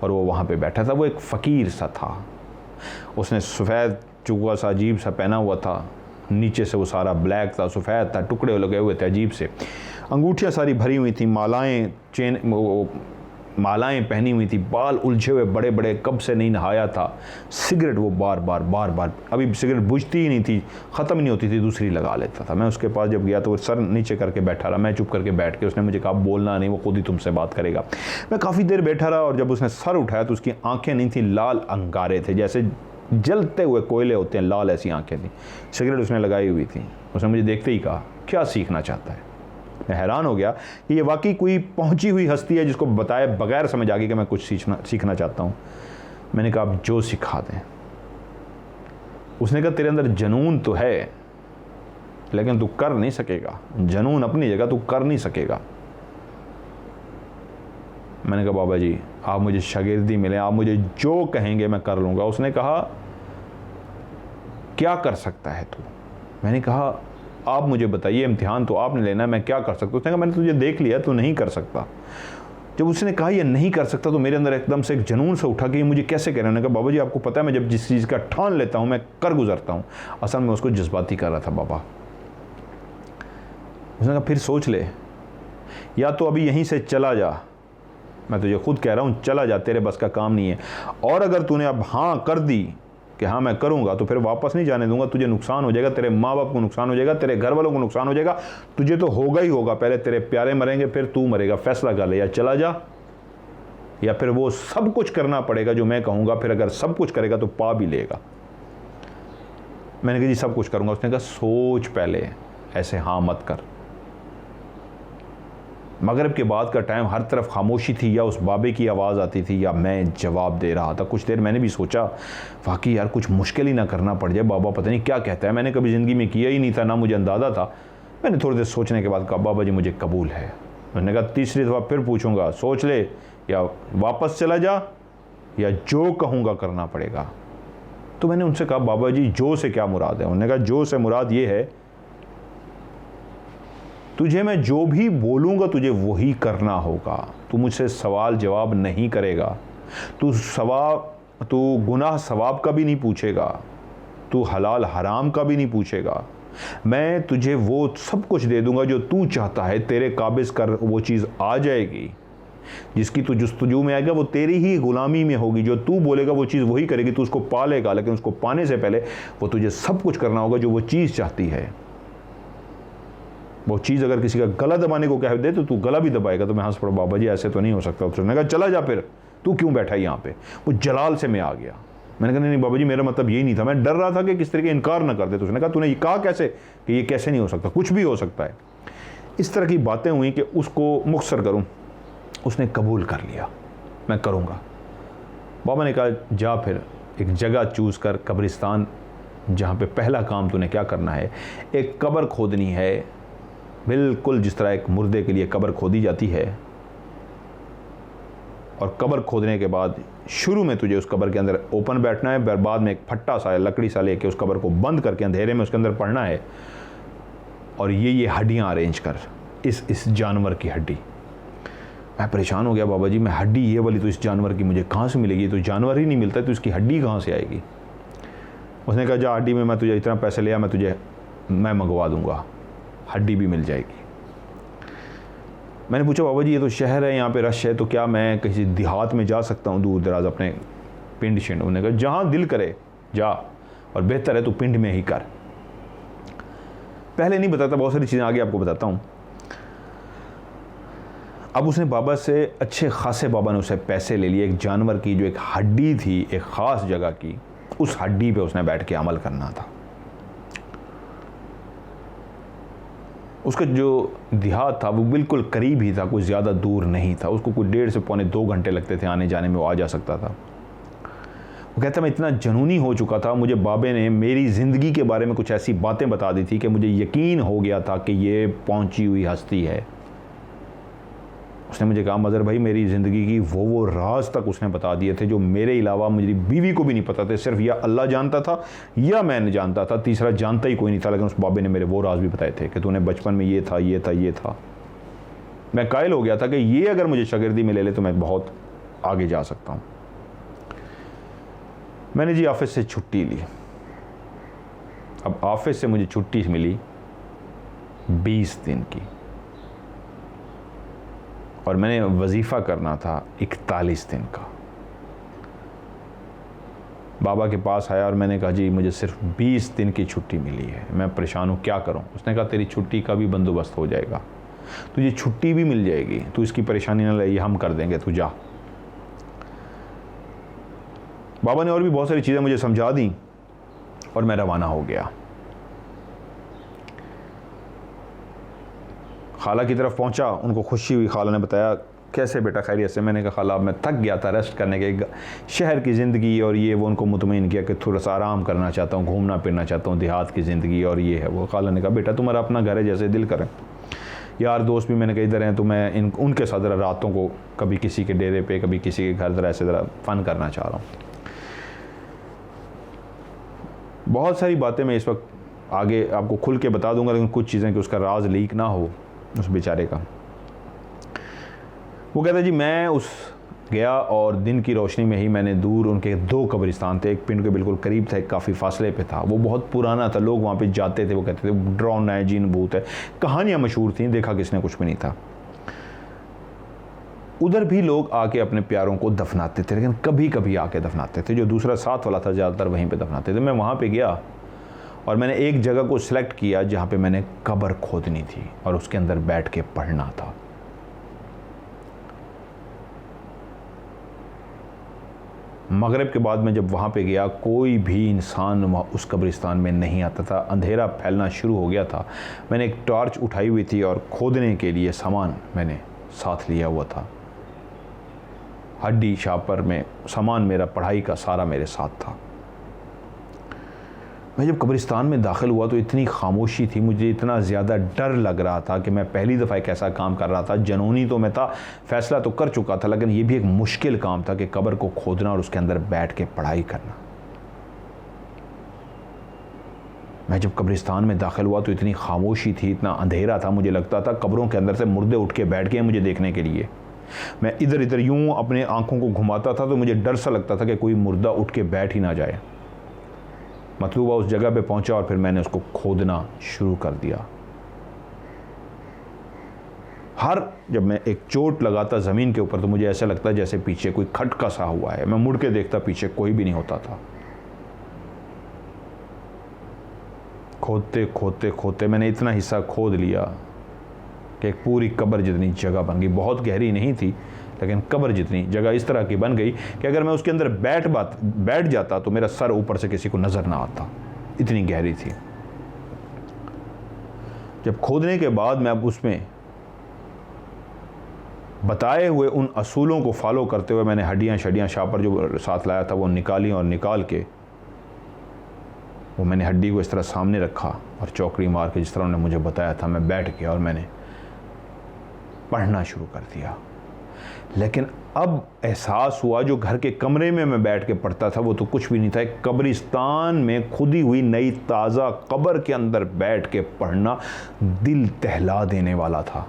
और वो वहाँ पे बैठा था। वो एक फ़कीर सा था, उसने सफ़ेद चुगवा सा अजीब सा पहना हुआ था, नीचे से वो सारा ब्लैक था, सफ़ेद था, टुकड़े लगे हुए थे अजीब से, अंगूठियाँ सारी भरी हुई थी, मालाएं पहनी हुई थी, बाल उलझे हुए बड़े बड़े, कब से नहीं नहाया था, सिगरेट वो बार बार अभी सिगरेट बुझती ही नहीं थी, ख़त्म नहीं होती थी, दूसरी लगा लेता था। मैं उसके पास जब गया तो वो सर नीचे करके बैठा रहा, मैं चुप करके बैठ के, उसने मुझे कहा बोलना नहीं, वो खुद ही तुमसे बात करेगा। मैं काफ़ी देर बैठा रहा, और जब उसने सर उठाया तो उसकी आँखें नहीं थी, लाल अंगारे थे, जैसे जलते हुए कोयले होते हैं, लाल ऐसी आँखें थी, सिगरेट उसने लगाई हुई थी। उसने मुझे देखते ही कहा, क्या सीखना चाहता है? मैं हैरान हो गया कि ये वाकई कोई पहुंची हुई हस्ती है जिसको बताए बगैर समझ आ गई कि मैं कुछ सीखना चाहता हूँ। मैंने कहा, आप जो सिखा दें। उसने कहा, तेरे अंदर जुनून तो है लेकिन तू कर नहीं सकेगा, जुनून अपनी जगह, तू कर नहीं सकेगा। मैंने कहा, बाबा जी आप मुझे शागिर्दी मिले, आप मुझे जो कहेंगे मैं कर लूँगा। उसने कहा, क्या कर सकता है तू? मैंने कहा, आप मुझे बताइए, इम्तिहान तो आपने लेना है, मैं क्या कर सकता हूँ? उसने कहा, मैंने तुझे देख लिया, तू नहीं कर सकता। जब उसने कहा ये नहीं कर सकता तो मेरे अंदर एकदम से एक जुनून से उठा कि ये मुझे कैसे कह रहे हैं। मैंने कहा, बाबा जी आपको पता है मैं जब जिस चीज़ का ठान लेता हूँ मैं कर गुजरता हूँ। असल में उसको जज्बाती कर रहा था बाबा। उसने कहा, फिर सोच ले, या तो अभी यहीं से चला जा, मैं तुझे खुद कह रहा हूँ चला जा, तेरे बस का काम नहीं है, और अगर तूने अब हाँ कर दी कि हाँ मैं करूँगा तो फिर वापस नहीं जाने दूंगा, तुझे नुकसान हो जाएगा, तेरे माँ बाप को नुकसान हो जाएगा, तेरे घर वालों को नुकसान हो जाएगा, तुझे तो होगा ही होगा, पहले तेरे प्यारे मरेंगे फिर तू मरेगा। फैसला कर ले, या चला जा या फिर वो सब कुछ करना पड़ेगा जो मैं कहूँगा, फिर अगर सब कुछ करेगा तो पा भी लेगा। मैंने कहा, जी सब कुछ करूँगा। उसने कहा, सोच पहले, ऐसे हाँ मत कर। मगरिब के बाद का टाइम, हर तरफ खामोशी थी, या उस बाबे की आवाज़ आती थी या मैं जवाब दे रहा था। कुछ देर मैंने भी सोचा, वाकई यार कुछ मुश्किल ही ना करना पड़ जाए, बाबा पता नहीं क्या कहता है, मैंने कभी ज़िंदगी में किया ही नहीं था, ना मुझे अंदाज़ा था। मैंने थोड़ी देर सोचने के बाद कहा, बाबा जी मुझे कबूल है। मैंने कहा, तीसरी दफ़ा फिर पूछूंगा, सोच ले, या वापस चला जा या जो कहूँगा करना पड़ेगा। तो मैंने उनसे कहा, बाबा जी जो से क्या मुराद है? उन्होंने कहा, जो से मुराद ये है, तुझे मैं जो भी बोलूँगा तुझे वही करना होगा, तू मुझसे सवाल जवाब नहीं करेगा, तू गुनाह सवाब का भी नहीं पूछेगा, तू हलाल हराम का भी नहीं पूछेगा। मैं तुझे वो सब कुछ दे दूंगा जो तू चाहता है, तेरे काबिज कर वो चीज़ आ जाएगी, जिसकी तू जुस्तजू में आएगा वो तेरी ही गुलामी में होगी, जो तू बोलेगा वो चीज़ वही करेगी, तू उसको पा लेगा, लेकिन उसको पाने से पहले वो तुझे सब कुछ करना होगा जो वो चीज़ चाहती है। वो चीज़ अगर किसी का गला दबाने को कह दे तो तू गला भी दबाएगा। तो मैं हंस पड़ा, बाबा जी ऐसे तो नहीं हो सकता। उसने कहा, चला जा, फिर तू क्यों बैठा यहाँ पे? वो जलाल से मैं आ गया। मैंने कहा, नहीं बाबा जी मेरा मतलब यही नहीं था, मैं डर रहा था कि किस तरीके इनकार ना कर दे। तो उसने कहा, तूने ये कहा कैसे कि ये कैसे नहीं हो सकता, कुछ भी हो सकता है। इस तरह की बातें हुई कि उसको मुख्तसर करूँ, उसने कबूल कर लिया, मैं करूँगा। बाबा ने कहा, जा फिर एक जगह चूज़ कर, कब्रिस्तान जहाँ पे पहला काम तूने क्या करना है, एक कब्र खोदनी है, बिल्कुल जिस तरह एक मुर्दे के लिए कब्र खोदी जाती है। और कब्र खोदने के बाद शुरू में तुझे उस कब्र के अंदर ओपन बैठना है, बाद में एक फट्टा सा लकड़ी सा लेके उस कब्र को बंद करके अंधेरे में उसके अंदर पड़ना है, और ये हड्डियाँ अरेंज कर, इस जानवर की हड्डी। मैं परेशान हो गया, बाबा जी मैं हड्डी ये वाली तो इस जानवर की मुझे कहाँ से मिलेगी, तो जानवर ही नहीं मिलता तो इसकी हड्डी कहाँ से आएगी। उसने कहा जा हड्डी में मैं तुझे इतना पैसे लिया, मैं मंगवा दूंगा, हड्डी भी मिल जाएगी। मैंने पूछा बाबा जी ये तो शहर है, यहाँ पे रश है, तो क्या मैं किसी देहात में जा सकता हूँ दूर दराज अपने पिंड शिंड? उन्होंने कहा जहाँ दिल करे जा, और बेहतर है तो पिंड में ही कर। पहले नहीं बताता, बहुत सारी चीज़ें आगे आपको बताता हूँ। अब उसने बाबा से अच्छे खासे, बाबा ने उससे पैसे ले लिए, एक जानवर की जो एक हड्डी थी एक ख़ास जगह की, उस हड्डी पे उसने बैठ के अमल करना था। उसका जो देहात था वो बिल्कुल करीब ही था, कोई ज़्यादा दूर नहीं था। उसको कोई 1.5 से पौने 2 घंटे लगते थे आने जाने में, वो आ जा सकता था। वो कहता मैं इतना जनूनी हो चुका था, मुझे बाबे ने मेरी ज़िंदगी के बारे में कुछ ऐसी बातें बता दी थी कि मुझे यकीन हो गया था कि ये पहुंची हुई हस्ती है। उसने मुझे कहा मज़र भाई मेरी ज़िंदगी की वो राज तक उसने बता दिए थे जो मेरे अलावा मेरी बीवी को भी नहीं पता थे। सिर्फ या अल्लाह जानता था या मैंने जानता था, तीसरा जानता ही कोई नहीं था। लेकिन उस बाबे ने मेरे वो राज भी बताए थे कि तूने बचपन में ये था, ये था, ये था। मैं कायल हो गया था कि ये अगर मुझे शागिर्दी में ले ले तो मैं बहुत आगे जा सकता हूँ। मैंने जी ऑफिस से छुट्टी ली। अब ऑफिस से मुझे छुट्टी मिली 20 दिन की, और मैंने वजीफ़ा करना था 41 दिन का। बाबा के पास आया और मैंने कहा जी मुझे सिर्फ 20 दिन की छुट्टी मिली है, मैं परेशान हूँ, क्या करूँ? उसने कहा तेरी छुट्टी का भी बंदोबस्त हो जाएगा, तुझे छुट्टी भी मिल जाएगी, तू इसकी परेशानी ना ले, ये हम कर देंगे, तू जा। बाबा ने और भी बहुत सारी चीज़ें मुझे समझा दी और मैं रवाना हो गया। खाला की तरफ पहुंचा, उनको खुशी हुई। खाला ने बताया कैसे बेटा खैरियत से? मैंने कहा खाला मैं थक गया था रेस्ट करने के, शहर की ज़िंदगी और ये वो। उनको मुतमईन किया कि थोड़ा सा आराम करना चाहता हूँ, घूमना फिरना चाहता हूँ, देहात की ज़िंदगी और ये है वो। खाला ने कहा बेटा तुम्हारा अपना घर है, जैसे दिल करें। यार दोस्त भी मैंने कई इधर हैं, तो मैं उनके साथ ज़रा रातों को कभी किसी के डेरे पे कभी किसी के घर ज़रा ऐसे ज़रा फ़न करना चाह रहा हूँ। बहुत सारी बातें मैं इस वक्त आगे आपको खुल के बता दूंगा, लेकिन कुछ चीज़ें कि उसका राज लीक ना हो उस बेचारे का। वो कहता जी मैं उस गया और दिन की रोशनी में ही मैंने दूर उनके 2 कब्रिस्तान थे, एक पिंड के बिल्कुल करीब था, एक काफ़ी फासले पे था। वो बहुत पुराना था, लोग वहाँ पे जाते थे, वो कहते थे डरावना है, जीन भूत है, कहानियाँ मशहूर थीं, देखा किसने कुछ भी नहीं था। उधर भी लोग आके अपने प्यारों को दफनाते थे, लेकिन कभी कभी आके दफनाते थे। जो दूसरा साथ वाला था ज़्यादातर वहीं पे दफनाते थे। मैं वहाँ पे गया और मैंने एक जगह को सिलेक्ट किया जहाँ पे मैंने कब्र खोदनी थी और उसके अंदर बैठ के पढ़ना था। मगरिब के बाद मैं जब वहाँ पे गया, कोई भी इंसान वहाँ उस कब्रिस्तान में नहीं आता था, अंधेरा फैलना शुरू हो गया था। मैंने एक टॉर्च उठाई हुई थी और खोदने के लिए सामान मैंने साथ लिया हुआ था। हड्डी शापर में सामान मेरा पढ़ाई का सारा मेरे साथ था। मैं जब कब्रिस्तान में दाखिल हुआ तो इतनी खामोशी थी, मुझे इतना ज़्यादा डर लग रहा था कि मैं पहली दफ़ा एक ऐसा काम कर रहा था। जनूनी तो मैं था, फ़ैसला तो कर चुका था, लेकिन ये भी एक मुश्किल काम था कि कब्र को खोदना और उसके अंदर बैठ के पढ़ाई करना। मैं जब कब्रिस्तान में दाखिल हुआ तो इतनी खामोशी थी, इतना अंधेरा था, मुझे लगता था कब्रों के अंदर से मुर्दे उठ के बैठ गए मुझे देखने के लिए। मैं इधर इधर यूँ अपने आँखों को घुमाता था तो मुझे डर सा लगता था कि कोई मुर्दा उठ के बैठ ही ना जाए। मतलूबा उस जगह पे पहुंचा और फिर मैंने उसको खोदना शुरू कर दिया। जब मैं एक चोट लगाता ज़मीन के ऊपर तो मुझे ऐसा लगता जैसे पीछे कोई खटका सा हुआ है। मैं मुड़ के देखता, पीछे कोई भी नहीं होता था। खोदते खोदते खोदते मैंने इतना हिस्सा खोद लिया कि एक पूरी कब्र जितनी जगह बन गई। बहुत गहरी नहीं थी, लेकिन कब्र जितनी जगह इस तरह की बन गई कि अगर मैं उसके अंदर बैठ जाता तो मेरा सर ऊपर से किसी को नज़र ना आता, इतनी गहरी थी। जब खोदने के बाद मैं अब उसमें बताए हुए उन असूलों को फॉलो करते हुए मैंने हड्डियाँ शड्डियाँ शापर जो साथ लाया था वो निकाली, और निकाल के वो मैंने हड्डी को इस तरह सामने रखा और चौकड़ी मार के जिस तरह उन्होंने मुझे बताया था मैं बैठ गया और मैंने पढ़ना शुरू कर दिया। लेकिन अब एहसास हुआ जो घर के कमरे में मैं बैठ के पढ़ता था वो तो कुछ भी नहीं था। एक कब्रिस्तान में खुदी हुई नई ताज़ा कब्र के अंदर बैठ के पढ़ना दिल दहला देने वाला था।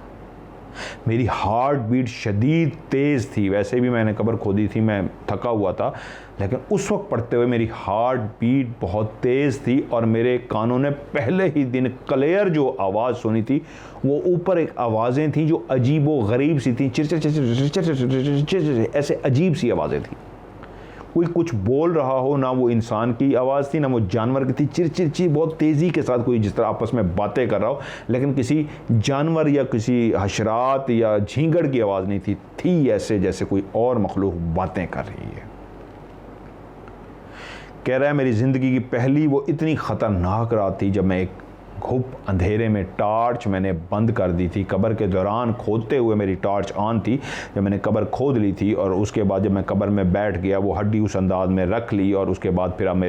मेरी हार्ट बीट शदीद तेज़ थी। वैसे भी मैंने कब्र खोदी थी, मैं थका हुआ था, लेकिन उस वक्त पढ़ते हुए मेरी हार्ट बीट बहुत तेज़ थी और मेरे कानों ने पहले ही दिन क्लियर जो आवाज़ सुनी थी वो ऊपर एक आवाज़ें थी जो अजीब व गरीब सी थी, चिर चिर चिर चिर चिर चिर चिर ऐसे अजीब सी आवाज़ें थी। कोई कुछ बोल रहा हो, ना वो इंसान की आवाज़ थी ना वो जानवर की थी, चिर चिर चिर बहुत तेज़ी के साथ कोई जिस तरह आपस में बातें कर रहा हो, लेकिन किसी जानवर या किसी हशरात या झींगड़ की आवाज़ नहीं थी ऐसे जैसे कोई और मखलूक बातें कर रही है। कह रहा है मेरी ज़िंदगी की पहली वो इतनी ख़तरनाक रात थी जब मैं एक घुप अंधेरे में टॉर्च मैंने बंद कर दी थी। कब्र के दौरान खोदते हुए मेरी टॉर्च ऑन थी। जब मैंने कब्र खोद ली थी और उसके बाद जब मैं कब्र में बैठ गया, वो हड्डी उस अंदाज में रख ली और उसके बाद फिर अब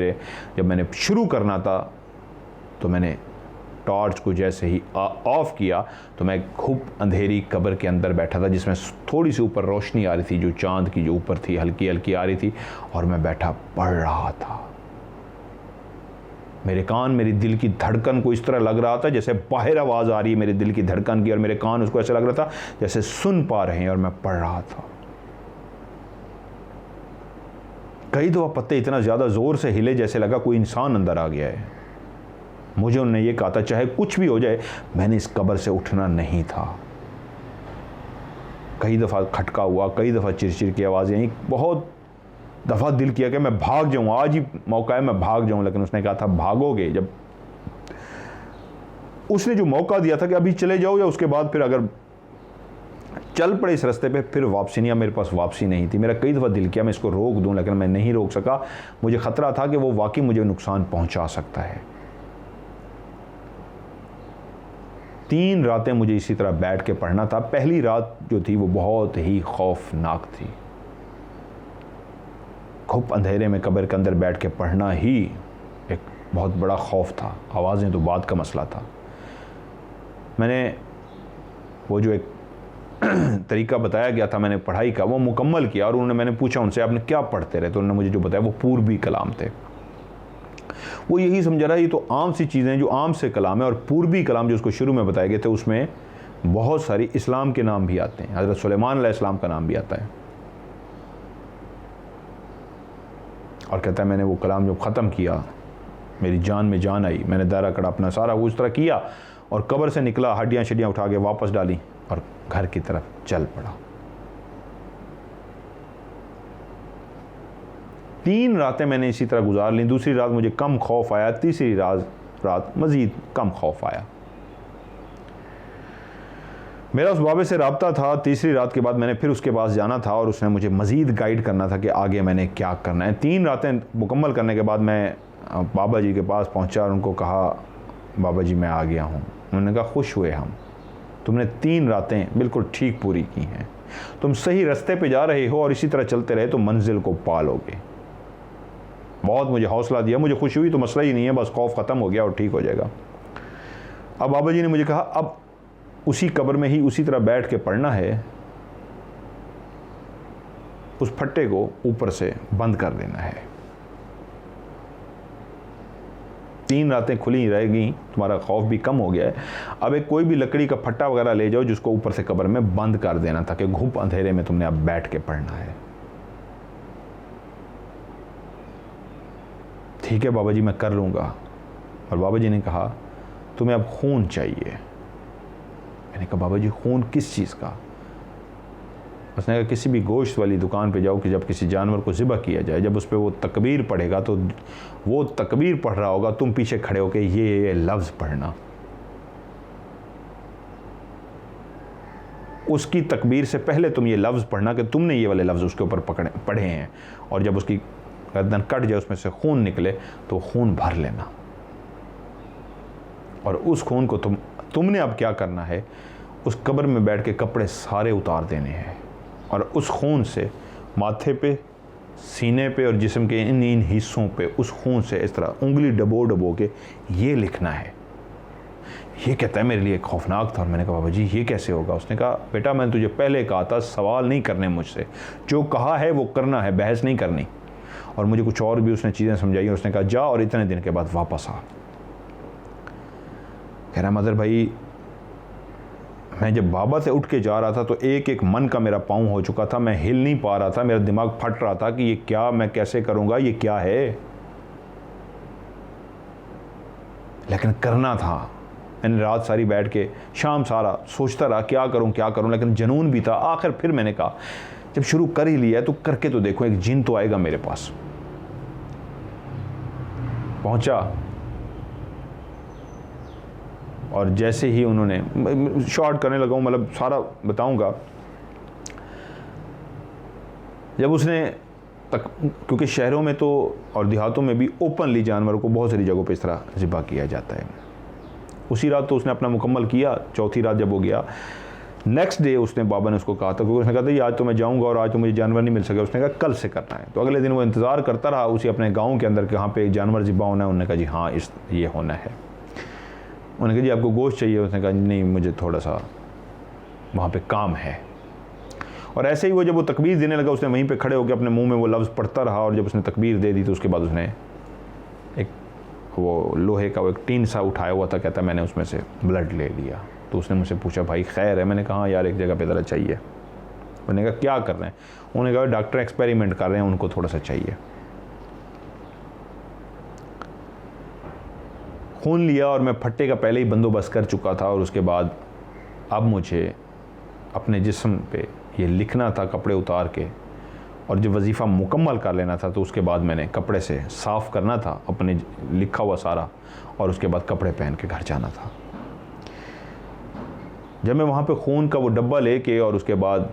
जब मैंने शुरू करना था तो मैंने टॉर्च को जैसे ही ऑफ़ किया तो मैं घुप अंधेरी कब्र के अंदर बैठा था जिसमें थोड़ी सी ऊपर रोशनी आ रही थी जो चाँद की जो ऊपर थी हल्की हल्की आ रही थी, और मैं बैठा पढ़ रहा था। मेरे कान मेरी दिल की धड़कन को इस तरह लग रहा था जैसे बाहर आवाज़ आ रही है मेरे दिल की धड़कन की, और मेरे कान उसको ऐसा लग रहा था जैसे सुन पा रहे हैं, और मैं पढ़ रहा था। कई दफ़ा पत्ते इतना ज़्यादा ज़ोर से हिले जैसे लगा कोई इंसान अंदर आ गया है। मुझे उन्होंने ये कहा था चाहे कुछ भी हो जाए मैंने इस कब्र से उठना नहीं था। कई दफ़ा खटका हुआ, कई दफ़ा चिरचिर की आवाज़ें आई, बहुत दफ़ा दिल किया कि मैं भाग जाऊं, आज ही मौका है मैं भाग जाऊं, लेकिन उसने कहा था भागोगे। जब उसने जो मौका दिया था कि अभी चले जाओ या उसके बाद फिर अगर चल पड़े इस रास्ते पे फिर वापसी नहीं, मेरे पास वापसी नहीं थी। मेरा कई दफ़ा दिल किया मैं इसको रोक दूं, लेकिन मैं नहीं रोक सका। मुझे ख़तरा था कि वो वाकई मुझे नुकसान पहुंचा सकता है। 3 रातें मुझे इसी तरह बैठ के पढ़ना था। पहली रात जो थी वो बहुत ही खौफनाक थी। घुप अंधेरे में कब्र के अंदर बैठ के पढ़ना ही एक बहुत बड़ा खौफ था। आवाज़ें तो बाद का मसला था। मैंने वो जो एक तरीका बताया गया था मैंने पढ़ाई का वो मुकम्मल किया, और मैंने पूछा उनसे आपने क्या पढ़ते रहे, तो उन्होंने मुझे जो बताया वो पूर्वी कलाम थे। वो यही समझा रहा ये तो आम सी चीज़ें जो आम से कलाम है, और पूर्वी कलाम जो उसको शुरू में बताए गए थे उसमें बहुत सारी इस्लाम के नाम भी आते हैं। हज़रत सुलेमान अलैहिस्सलाम का नाम भी आता है। और कहता है मैंने वो कलाम जब ख़त्म किया मेरी जान में जान आई। मैंने दायरा कड़ा अपना सारा वो इस तरह किया और कब्र से निकला, हड्डियाँ शड्डियाँ उठा के वापस डाली और घर की तरफ चल पड़ा। 3 रातें मैंने इसी तरह गुजार ली। दूसरी रात मुझे कम खौफ आया, तीसरी रात मज़ीद कम खौफ आया। मेरा उस बाबे से रब्ता था। तीसरी रात के बाद मैंने फिर उसके पास जाना था और उसने मुझे मज़ीद गाइड करना था कि आगे मैंने क्या करना है। 3 रातें मुकम्मल करने के बाद मैं बाबा जी के पास पहुंचा और उनको कहा बाबा जी मैं आ गया हूं। उन्होंने कहा खुश हुए हम, तुमने 3 रातें बिल्कुल ठीक पूरी की हैं, तुम सही रास्ते पे जा रहे हो और इसी तरह चलते रहे तो मंजिल को पा लोगे। बहुत मुझे हौसला दिया, मुझे खुशी हुई तो मसला ही नहीं है, बस खौफ ख़त्म हो गया और ठीक हो जाएगा। अब बाबा जी ने मुझे कहा अब उसी कब्र में ही उसी तरह बैठ के पढ़ना है, उस फट्टे को ऊपर से बंद कर देना है। 3 रातें खुली रहेगी, तुम्हारा खौफ भी कम हो गया है। अब एक कोई भी लकड़ी का फट्टा वगैरह ले जाओ जिसको ऊपर से कब्र में बंद कर देना ताकि घुप अंधेरे में तुमने अब बैठ के पढ़ना है। ठीक है बाबा जी मैं कर लूँगा। और बाबा जी ने कहा तुम्हें अब खून चाहिए। मैंने कहा बाबा जी खून किस चीज़ का? उसने कहा किसी भी गोश्त वाली दुकान पे जाओ कि जब किसी जानवर को ज़िबह किया जाए, जब उस पर वो तकबीर पढ़ेगा तो वो तकबीर पढ़ रहा होगा, तुम पीछे खड़े होकर ये लफ्ज़ पढ़ना। उसकी तकबीर से पहले तुम ये लफ्ज़ पढ़ना कि तुमने ये वाले लफ्ज़ उसके ऊपर पढ़े हैं, और जब उसकी गर्दन कट जाए उसमें से खून निकले तो खून भर लेना। और उस खून को तुमने अब क्या करना है, उस कब्र में बैठ के कपड़े सारे उतार देने हैं और उस खून से माथे पे, सीने पे और जिस्म के इन हिस्सों पे उस खून से इस तरह उंगली डबो डबो के ये लिखना है। ये कहता है मेरे लिए खौफनाक था और मैंने कहा बाबा जी ये कैसे होगा? उसने कहा बेटा मैंने तुझे पहले कहा था सवाल नहीं करने मुझसे, जो कहा है वो करना है, बहस नहीं करनी। और मुझे कुछ और भी उसने चीज़ें समझाई और उसने कहा जा और इतने दिन के बाद वापस आ। कह रहा मदर भाई मैं जब बाबा से उठ के जा रहा था तो एक एक मन का मेरा पाँव हो चुका था, मैं हिल नहीं पा रहा था, मेरा दिमाग फट रहा था कि ये क्या, मैं कैसे करूँगा, ये क्या है, लेकिन करना था। मैंने रात सारी बैठ के शाम सारा सोचता रहा क्या करूं, लेकिन जुनून भी था। आखिर फिर मैंने कहा जब शुरू कर ही लिया है तो करके तो देखो, एक जिन तो आएगा मेरे पास। पहुंचा और जैसे ही उन्होंने, शॉर्ट करने लगा हूं, मतलब सारा बताऊंगा, जब उसने तक, क्योंकि शहरों में तो और देहातों में भी ओपनली जानवरों को बहुत सारी जगहों पे इस तरह ज़िबा किया जाता है। उसी रात तो उसने अपना मुकम्मल किया। चौथी रात जब वो गया, नेक्स्ट डे उसने, बाबा ने उसको कहा था, क्योंकि उसने कहा था आज तो मैं जाऊंगा और आज तो मुझे जानवर नहीं मिल सके। उसने कहा कल से करना है। तो अगले दिन वो इंतज़ार करता रहा उसी अपने गाँव के अंदर, कहाँ पे जानवर ज़िबा होना है। उन्होंने कहा जी हाँ ये होना है। उन्होंने कहा जी आपको गोश्त चाहिए? उसने कहा नहीं मुझे थोड़ा सा वहाँ पर काम है। और ऐसे ही वो जब वो तकबीर देने लगा, उसने वहीं पे खड़े होकर अपने मुंह में वो लफ्ज़ पढ़ता रहा। और जब उसने तकबीर दे दी तो उसके बाद उसने एक वो लोहे का वो एक टीन सा उठाया हुआ था, कहता मैंने उसमें से ब्लड ले लिया। तो उसने मुझसे पूछा भाई खैर है? मैंने कहा यार एक जगह पे ज़रा चाहिए। मैंने कहा क्या कर रहे हैं? उन्होंने कहा डॉक्टर एक्सपेरिमेंट कर रहे हैं, उनको थोड़ा सा चाहिए। खून लिया और मैं फट्टे का पहले ही बंदोबस्त कर चुका था। और उसके बाद अब मुझे अपने जिस्म पे ये लिखना था कपड़े उतार के, और जब वजीफ़ा मुकम्मल कर लेना था तो उसके बाद मैंने कपड़े से साफ़ करना था अपने लिखा हुआ सारा, और उसके बाद कपड़े पहन के घर जाना था। जब मैं वहाँ पे खून का वो डब्बा लेके, और उसके बाद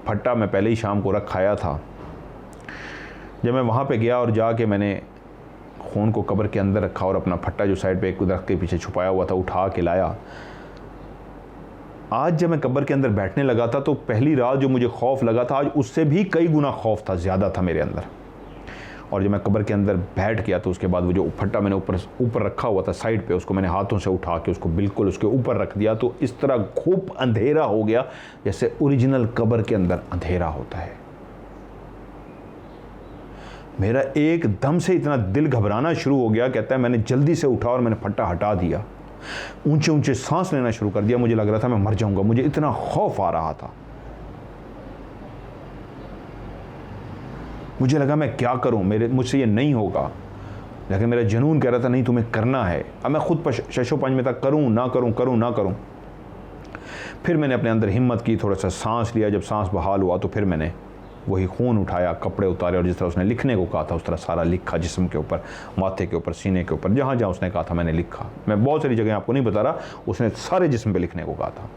फट्टा मैं पहले ही शाम को रख खाया था, जब मैं वहाँ पे गया और जाके मैंने खून को कब्र के अंदर रखा और अपना फट्टा जो साइड पे एक दरख्त के पीछे छुपाया हुआ था उठा के लाया। आज जब मैं कब्र के अंदर बैठने लगा था तो पहली रात जो मुझे खौफ लगा था, आज उससे भी कई गुना खौफ था, ज़्यादा था मेरे अंदर। और जब मैं कब्र के अंदर बैठ गया तो उसके बाद वो जो फट्टा मैंने ऊपर रखा हुआ था साइड पे, उसको मैंने हाथों से उठा के उसको बिल्कुल उसके ऊपर रख दिया। तो इस तरह खूब अंधेरा हो गया जैसे ओरिजिनल कब्र के अंदर अंधेरा होता है। मेरा एकदम से इतना दिल घबराना शुरू हो गया। कहता है मैंने जल्दी से उठा और मैंने फट्टा हटा दिया, ऊंचे ऊंचे सांस लेना शुरू कर दिया। मुझे लग रहा था मैं मर जाऊंगा, मुझे इतना खौफ आ रहा था। मुझे लगा मैं क्या करूं, मुझसे ये नहीं होगा, लेकिन मेरा जुनून कह रहा था नहीं तुम्हें करना है। अब मैं खुद पर शशोपंज में था, करूं ना करूं। फिर मैंने अपने अंदर हिम्मत की, थोड़ा सा सांस लिया। जब सांस बहाल हुआ तो फिर मैंने वही खून उठाया, कपड़े उतारे और जिस तरह उसने लिखने को कहा था उस तरह सारा लिखा, जिस्म के ऊपर, माथे के ऊपर, सीने के ऊपर, जहाँ जहाँ उसने कहा था मैंने लिखा। मैं बहुत सारी जगह आपको नहीं बता रहा, उसने सारे जिस्म पे लिखने को कहा था।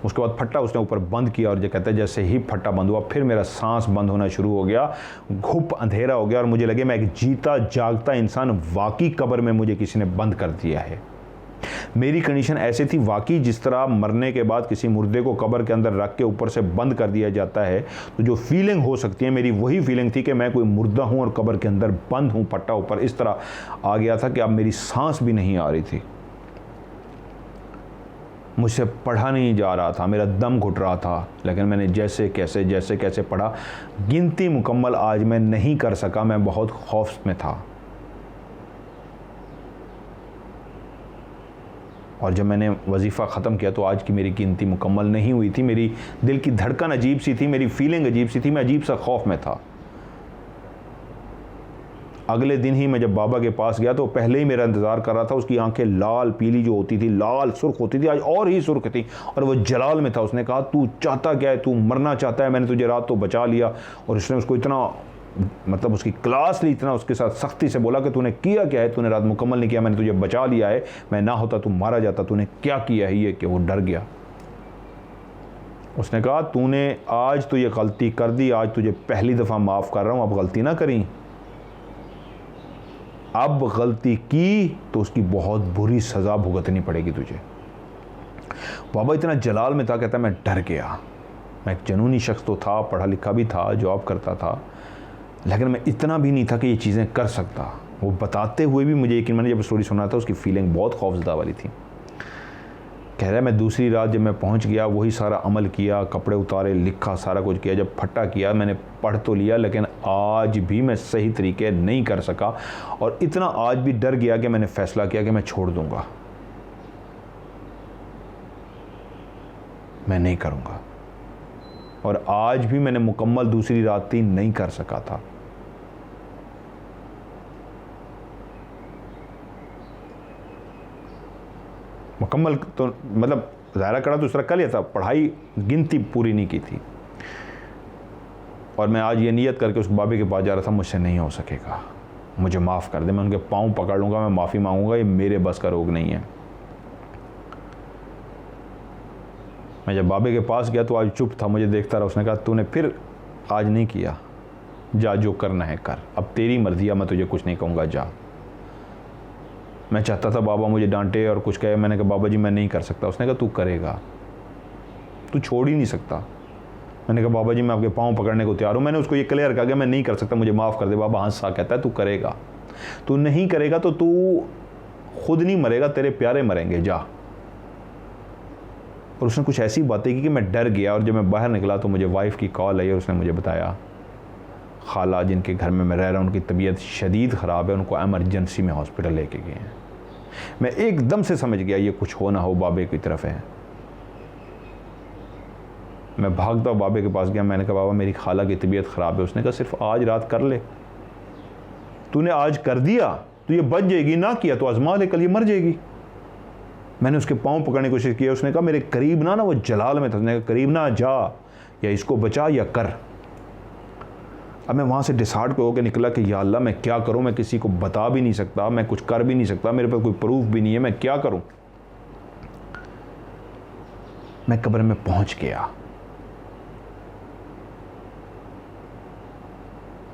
उसके बाद फट्टा उसने ऊपर बंद किया और जो कहता है जैसे ही फट्टा बंद हुआ फिर मेरा सांस बंद होना शुरू हो गया, घुप अंधेरा हो गया और मुझे लगे मैं एक जीता जागता इंसान, वाकई कब्र में मुझे किसी ने बंद कर दिया है। मेरी कंडीशन ऐसी थी वाकई जिस तरह मरने के बाद किसी मुर्दे को कब्र के अंदर रख के ऊपर से बंद कर दिया जाता है तो जो फीलिंग हो सकती है, मेरी वही फीलिंग थी कि मैं कोई मुर्दा हूं और कब्र के अंदर बंद हूं। फट्टा ऊपर इस तरह आ गया था कि अब मेरी सांस भी नहीं आ रही थी, मुझसे पढ़ा नहीं जा रहा था, मेरा दम घुट रहा था। लेकिन मैंने जैसे कैसे पढ़ा, गिनती मुकम्मल आज मैं नहीं कर सका, मैं बहुत खौफ में था। और जब मैंने वजीफ़ा ख़त्म किया तो आज की मेरी गिनती मुकम्मल नहीं हुई थी। मेरी दिल की धड़कन अजीब सी थी, मेरी फीलिंग अजीब सी थी, मैं अजीब सा खौफ में था। अगले दिन ही मैं जब बाबा के पास गया तो पहले ही मेरा इंतज़ार कर रहा था। उसकी आंखें लाल पीली जो होती थी, लाल सुर्ख होती थी, आज और ही सुर्ख थी और वो जलाल में था। उसने कहा तू चाहता क्या है, तू मरना चाहता है? मैंने तुझे रात तो बचा लिया। और उसने उसको इतना, मतलब उसकी क्लास ली, इतना उसके साथ सख्ती से बोला कि तूने किया क्या है, तूने रात मुकम्मल नहीं किया, मैंने तुझे बचा लिया है, मैं ना होता तू मारा जाता, तूने क्या किया है ये? कि वो डर गया। उसने कहा तूने आज तो ये गलती कर दी, आज तुझे पहली दफ़ा माफ़ कर रहा हूँ, अब गलती ना करी। अब गलती की तो उसकी बहुत बुरी सज़ा भुगतनी पड़ेगी तुझे। बाबा इतना जलाल में था, कहता मैं डर गया। मैं एक जनूनी शख्स तो था, पढ़ा लिखा भी था, जॉब करता था, लेकिन मैं इतना भी नहीं था कि ये चीज़ें कर सकता। वो बताते हुए भी मुझे, यकीन मैंने जब स्टोरी सुना था उसकी फीलिंग बहुत खौफजदा वाली थी। कह रहा है मैं दूसरी रात जब मैं पहुंच गया, वही सारा अमल किया, कपड़े उतारे, लिखा, सारा कुछ किया। जब फट्टा किया मैंने पढ़ तो लिया, लेकिन आज भी मैं सही तरीके नहीं कर सका, और इतना आज भी डर गया कि मैंने फ़ैसला किया कि मैं छोड़ दूंगा, मैं नहीं करूंगा। और आज भी मैंने मुकम्मल दूसरी रात थी, नहीं कर सका था। मुकम्मल तो मतलब ज़ाहिर कड़ा तो दूसरा कर लिया था, पढ़ाई गिनती पूरी नहीं की थी। और मैं आज ये नियत करके उस बाबे के पास जा रहा था, मुझसे नहीं हो सकेगा, मुझे माफ़ कर दे, मैं उनके पाँव पकड़ लूँगा, मैं माफ़ी मांगूंगा, ये मेरे बस का रोग नहीं है। मैं जब बाबे के पास गया तो आज चुप था, मुझे देखता रहा। उसने कहा तूने फिर आज नहीं किया, जा जो करना है कर, अब तेरी मर्जी है, मैं तुझे कुछ नहीं कहूँगा, जा। मैं चाहता था बाबा मुझे डांटे और कुछ कहे, मैंने कहा बाबा जी मैं नहीं कर सकता। उसने कहा तू करेगा, तू छोड़ ही नहीं सकता। मैंने कहा बाबा जी मैं आपके पाँव पकड़ने को तैयार हूँ। मैंने उसको ये क्लियर कहा कि मैं नहीं कर सकता, मुझे माफ़ कर दे। बाबा हंसा कहता है तू करेगा, तू नहीं करेगा तो तू खुद नहीं मरेगा, तेरे प्यारे मरेंगे, जा। और उसने कुछ ऐसी बातें की कि मैं डर गया। और जब मैं बाहर निकला तो मुझे वाइफ की कॉल आई और उसने मुझे बताया खाला जिनके घर में मैं रह रहा हूँ उनकी तबीयत शदीद ख़राब है, उनको एमरजेंसी में हॉस्पिटल लेके गए हैं। मैं एकदम से समझ गया ये कुछ हो ना हो बाबे की तरफ है। मैं भागता बाबे के पास गया, मैंने कहा बाबा मेरी खाला की तबीयत ख़राब है। उसने कहा सिर्फ आज रात कर ले, तूने आज कर दिया तो ये बच जाएगी, ना किया तो आजमा ले, कल ये मर जाएगी। मैंने उसके पाँव पकड़ने की कोशिश की। उसने कहा मेरे करीब ना वो जलाल में था, उसने कहा करीब ना जा, या इसको बचा या कर। अब मैं वहाँ से डिसाइड हो के निकला कि या अल्लाह मैं क्या करूँ, मैं किसी को बता भी नहीं सकता, मैं कुछ कर भी नहीं सकता, मेरे पास कोई प्रूफ भी नहीं है, मैं क्या करूँ। मैं कब्र में पहुँच गया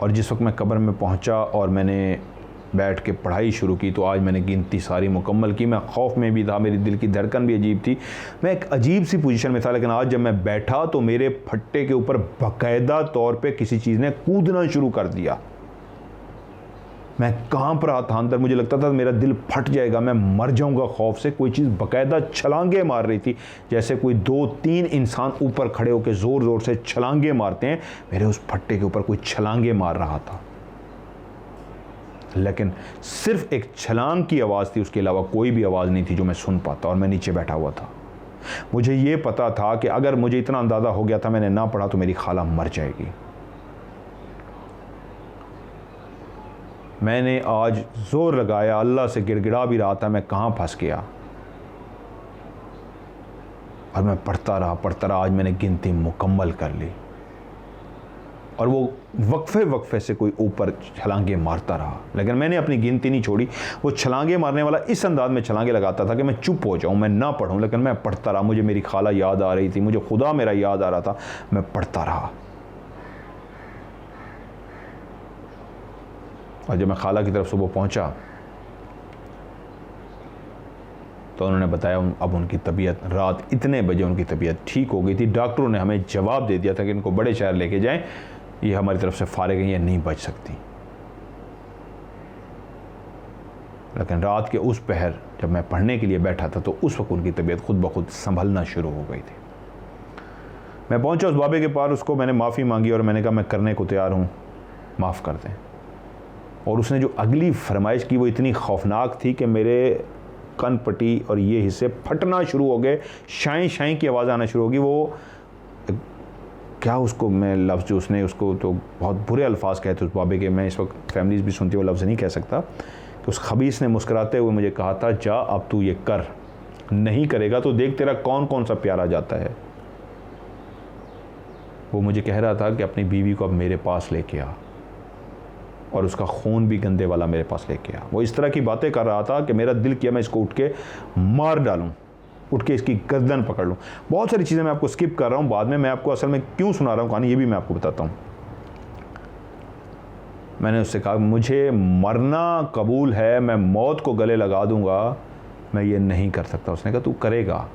और जिस वक्त मैं कब्र में पहुँचा और मैंने बैठ के पढ़ाई शुरू की तो आज मैंने गिनती सारी मुकम्मल की। मैं खौफ में भी था, मेरी दिल की धड़कन भी अजीब थी, मैं एक अजीब सी पोजीशन में था। लेकिन आज जब मैं बैठा तो मेरे फट्टे के ऊपर बाकायदा तौर पे किसी चीज़ ने कूदना शुरू कर दिया। मैं कांप रहा था अंदर, मुझे लगता था मेरा दिल फट जाएगा, मैं मर जाऊंगा खौफ से। कोई चीज़ बाकायदा छलांगे मार रही थी, जैसे कोई 2-3 इंसान ऊपर खड़े होकर ज़ोर ज़ोर से छलांगे मारते हैं, मेरे उस फट्टे के ऊपर कोई छलांगे मार रहा था। लेकिन सिर्फ एक छलांग की आवाज़ थी, उसके अलावा कोई भी आवाज़ नहीं थी जो मैं सुन पाता। और मैं नीचे बैठा हुआ था। मुझे ये पता था कि अगर मुझे इतना अंदाज़ा हो गया था मैंने ना पढ़ा तो मेरी खाला मर जाएगी। मैंने आज जोर लगाया, अल्लाह से गिड़गिड़ा भी रहा था मैं कहाँ फंस गया। और मैं पढ़ता रहा। आज मैंने गिनती मुकम्मल कर ली और वो वक्फे से कोई ऊपर छलांगे मारता रहा, लेकिन मैंने अपनी गिनती नहीं छोड़ी। वो छलांगे मारने वाला इस अंदाज में छलांगे लगाता था कि मैं चुप हो जाऊं, मैं ना पढ़ूं, लेकिन मैं पढ़ता रहा। मुझे मेरी खाला याद आ रही थी, मुझे खुदा मेरा याद आ रहा था, मैं पढ़ता रहा। और जब मैं खाला की तरफ सुबह पहुंचा तो उन्होंने बताया अब उनकी तबीयत, रात इतने बजे उनकी तबीयत ठीक हो गई थी। डॉक्टरों ने हमें जवाब दे दिया था कि इनको बड़े शहर लेके जाएं, ये हमारी तरफ से फारिग है, ये नहीं बच सकती। लेकिन रात के उस पहर जब मैं पढ़ने के लिए बैठा था तो उस वक्त उनकी तबीयत खुद ब खुद संभलना शुरू हो गई थी। मैं पहुंचा उस बाबे के पास, उसको मैंने माफ़ी मांगी और मैंने कहा मैं करने को तैयार हूँ, माफ़ कर दें। और उसने जो अगली फरमाइश की वो इतनी खौफनाक थी कि मेरे कन पट्टी और ये हिस्से फटना शुरू हो गए, शाई शाई की आवाज़ आना शुरू होगी। वो क्या उसको मैं लफ्ज़ जो उसने उसको तो बहुत बुरे अल्फाज कहते उस बाबे के, मैं इस वक्त फैमिलीज़ भी सुनती वो लफ्ज़ नहीं कह सकता, कि उस खबीस ने मुस्कुराते हुए मुझे कहा था जा अब तू ये कर, नहीं करेगा तो देख तेरा कौन कौन सा प्यारा जाता है। वो मुझे कह रहा था कि अपनी बीवी को अब मेरे पास लेके आ और उसका खून भी गंदे वाला मेरे पास लेके आ। वो इस तरह की बातें कर रहा था कि मेरा दिल किया मैं इसको उठ के मार डालूं, उठ के इसकी गर्दन पकड़ लूं। बहुत सारी चीज़ें मैं आपको स्किप कर रहा हूं, बाद में मैं आपको असल में क्यों सुना रहा हूं कहानी ये भी मैं आपको बताता हूं। मैंने उससे कहा मुझे मरना कबूल है, मैं मौत को गले लगा दूंगा, मैं ये नहीं कर सकता। उसने कहा तू करेगा,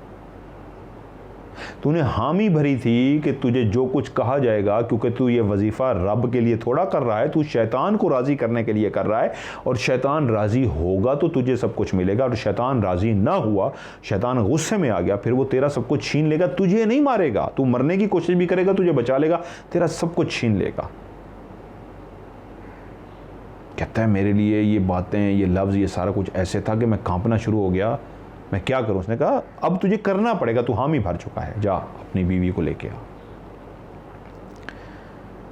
तूने हामी भरी थी कि तुझे जो कुछ कहा जाएगा, क्योंकि तू ये वजीफ़ा रब के लिए थोड़ा कर रहा है, तू शैतान को राज़ी करने के लिए कर रहा है, और शैतान राज़ी होगा तो तुझे सब कुछ मिलेगा, और शैतान राज़ी ना हुआ, शैतान गुस्से में आ गया, फिर वो तेरा सब कुछ छीन लेगा। तुझे नहीं मारेगा, तू मरने की कोशिश भी करेगा, तुझे बचा लेगा, तेरा सब कुछ छीन लेगा। कहता है मेरे लिए ये बातें, ये लफ्ज़, ये सारा कुछ ऐसे था कि मैं कांपना शुरू हो गया। मैं क्या करूं? उसने कहा अब तुझे करना पड़ेगा, तू हामी भर चुका है, जा अपनी बीवी को लेके आ।